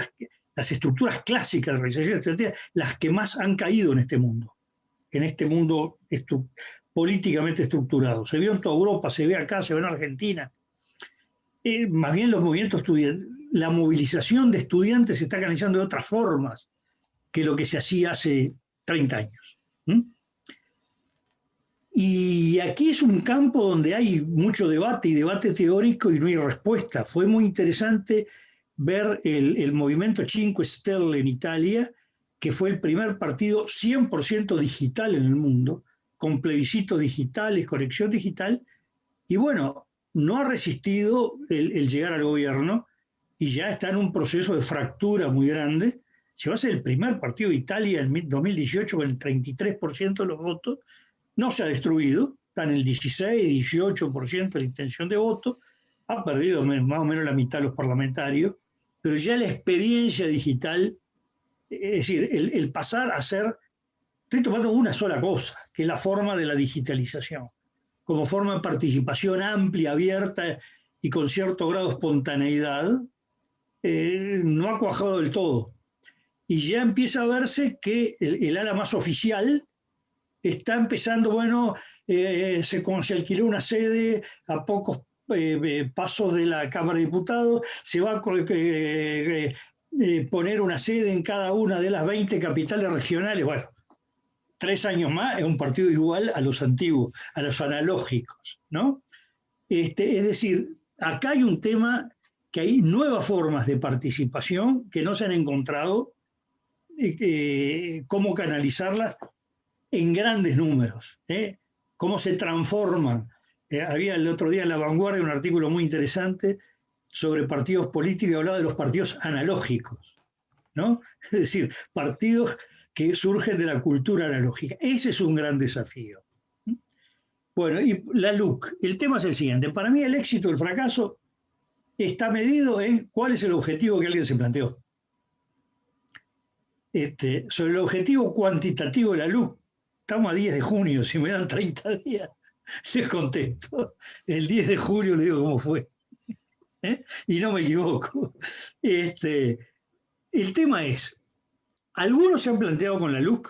las estructuras clásicas de organizaciones estudiantiles las que más han caído en este mundo políticamente estructurado. Se vio en toda Europa, se ve acá, se ve en Argentina. más bien los movimientos estudiantiles, la movilización de estudiantes se está canalizando de otras formas que lo que se hacía hace 30 años. Y aquí es un campo donde hay mucho debate y debate teórico y no hay respuesta. Fue muy interesante ver el movimiento Cinque Stelle en Italia, que fue el primer partido 100% digital en el mundo, con plebiscitos digitales, conexión digital, y bueno, no ha resistido el llegar al gobierno y ya está en un proceso de fractura muy grande. Si va a ser el primer partido de Italia en 2018 con el 33% de los votos, no se ha destruido, está en el 16, 18% de la intención de voto, ha perdido más o menos la mitad de los parlamentarios, pero ya la experiencia digital, es decir, el pasar a ser, estoy tomando una sola cosa, que es la forma de la digitalización, como forma de participación amplia, abierta y con cierto grado de espontaneidad, no ha cuajado del todo. Y ya empieza a verse que el ala más oficial está empezando, bueno, se alquiló una sede a pocos pasos de la Cámara de Diputados, se va a poner una sede en cada una de las 20 capitales regionales. Bueno, 3 años más es un partido igual a los antiguos, a los analógicos, ¿no? Es decir, acá hay un tema que hay nuevas formas de participación que no se han encontrado, cómo canalizarlas en grandes números, cómo se transforman. Había el otro día en La Vanguardia un artículo muy interesante sobre partidos políticos y hablaba de los partidos analógicos, ¿no? Es decir, partidos que surgen de la cultura analógica. Ese es un gran desafío. Bueno, y la LUC, el tema es el siguiente. Para mí el éxito o el fracaso está medido en cuál es el objetivo que alguien se planteó. Sobre el objetivo cuantitativo de la LUC, estamos a 10 de junio, si me dan 30 días, les contesto. El 10 de julio le digo cómo fue. Y no me equivoco. El tema es, algunos se han planteado con la LUC,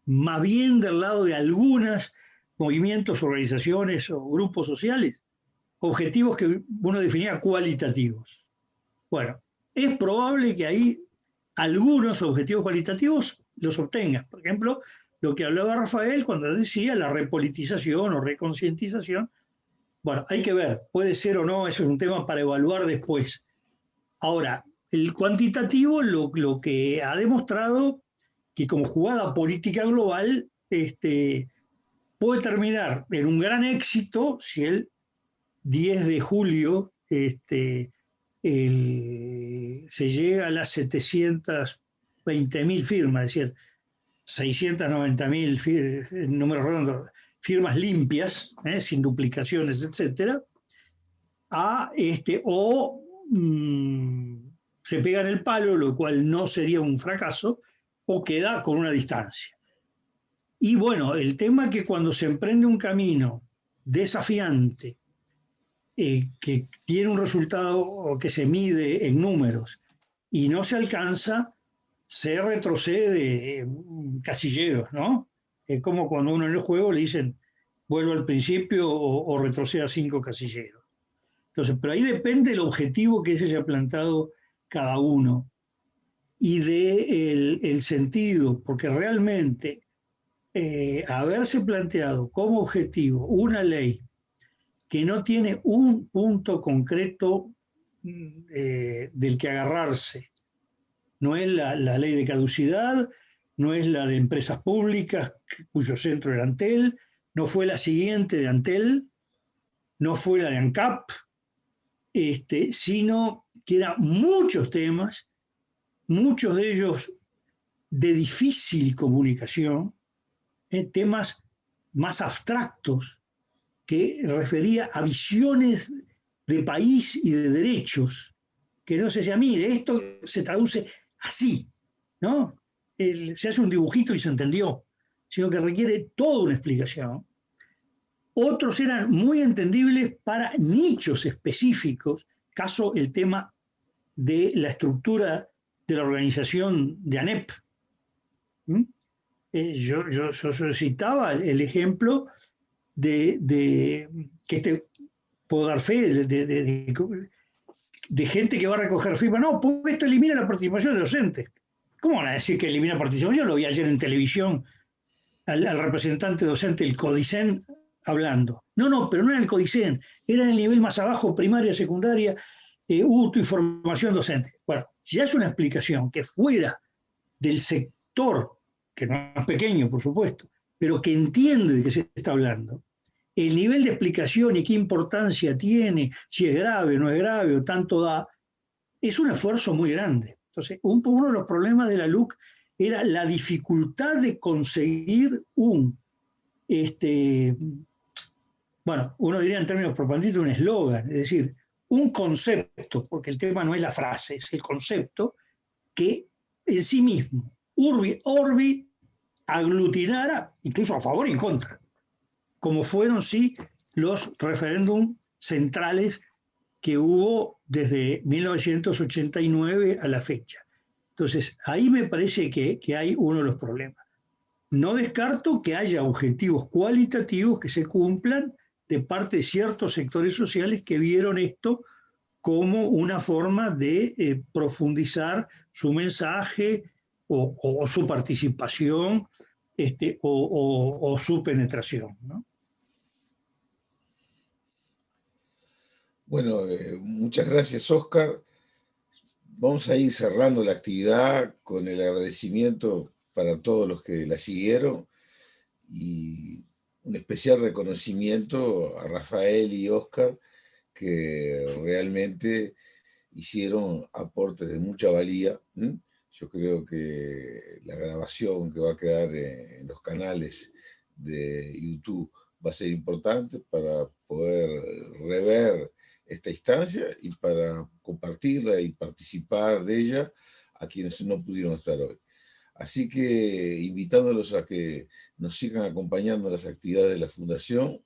más bien del lado de algunos movimientos, organizaciones o grupos sociales, objetivos que uno definía cualitativos. Bueno, es probable que ahí algunos objetivos cualitativos los obtengan. Por ejemplo, lo que hablaba Rafael cuando decía la repolitización o reconcientización. Bueno, hay que ver, puede ser o no, eso es un tema para evaluar después. Ahora, el cuantitativo lo que ha demostrado que como jugada política global puede terminar en un gran éxito si el 10 de julio se llega a las 720.000 firmas, es decir, 690.000 números redondos, firmas limpias, sin duplicaciones, etcétera, se pega en el palo, lo cual no sería un fracaso, o queda con una distancia. Y bueno, el tema es que cuando se emprende un camino desafiante, que tiene un resultado que se mide en números y no se alcanza, se retrocede casilleros, ¿no? Es como cuando uno en el juego le dicen vuelvo al principio o retroceda 5 casilleros. Entonces, pero ahí depende el objetivo que se haya plantado cada uno y el sentido, porque realmente haberse planteado como objetivo una ley que no tiene un punto concreto del que agarrarse, no es la ley de caducidad, no es la de empresas públicas cuyo centro era Antel, no fue la siguiente de Antel, no fue la de ANCAP, sino que eran muchos temas, muchos de ellos de difícil comunicación, temas más abstractos que refería a visiones de país y de derechos, que no se decía, mire, esto se traduce así, ¿no? Se hace un dibujito y se entendió, sino que requiere toda una explicación. Otros eran muy entendibles para nichos específicos, caso el tema de la estructura de la organización de ANEP. Yo citaba el ejemplo de que puedo dar fe, de gente que va a recoger firmas. No, porque esto elimina la participación de docentes. ¿Cómo van a decir que elimina participación? Yo lo vi ayer en televisión al representante docente del CODICEN hablando. No, pero no era el CODICEN, era en el nivel más abajo, primaria, secundaria, UTU y formación docente. Bueno, si es una explicación que fuera del sector, que no es pequeño, por supuesto, pero que entiende de qué se está hablando, el nivel de explicación y qué importancia tiene, si es grave o no es grave o tanto da, es un esfuerzo muy grande. Entonces, uno de los problemas de la LUC era la dificultad de conseguir bueno, uno diría en términos propagandísticos un eslogan, es decir, un concepto, porque el tema no es la frase, es el concepto, que en sí mismo, urbi orbi, aglutinara, incluso a favor y en contra, como fueron sí los referéndums centrales que hubo desde 1989 a la fecha. Entonces, ahí me parece que hay uno de los problemas. No descarto que haya objetivos cualitativos que se cumplan de parte de ciertos sectores sociales que vieron esto como una forma de profundizar su mensaje o su participación o su penetración, ¿no? Bueno, muchas gracias, Óscar. Vamos a ir cerrando la actividad con el agradecimiento para todos los que la siguieron y un especial reconocimiento a Rafael y Óscar, que realmente hicieron aportes de mucha valía. Yo creo que la grabación que va a quedar en los canales de YouTube va a ser importante para poder rever esta instancia y para compartirla y participar de ella a quienes no pudieron estar hoy. Así que invitándolos a que nos sigan acompañando en las actividades de la Fundación,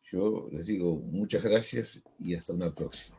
yo les digo muchas gracias y hasta una próxima.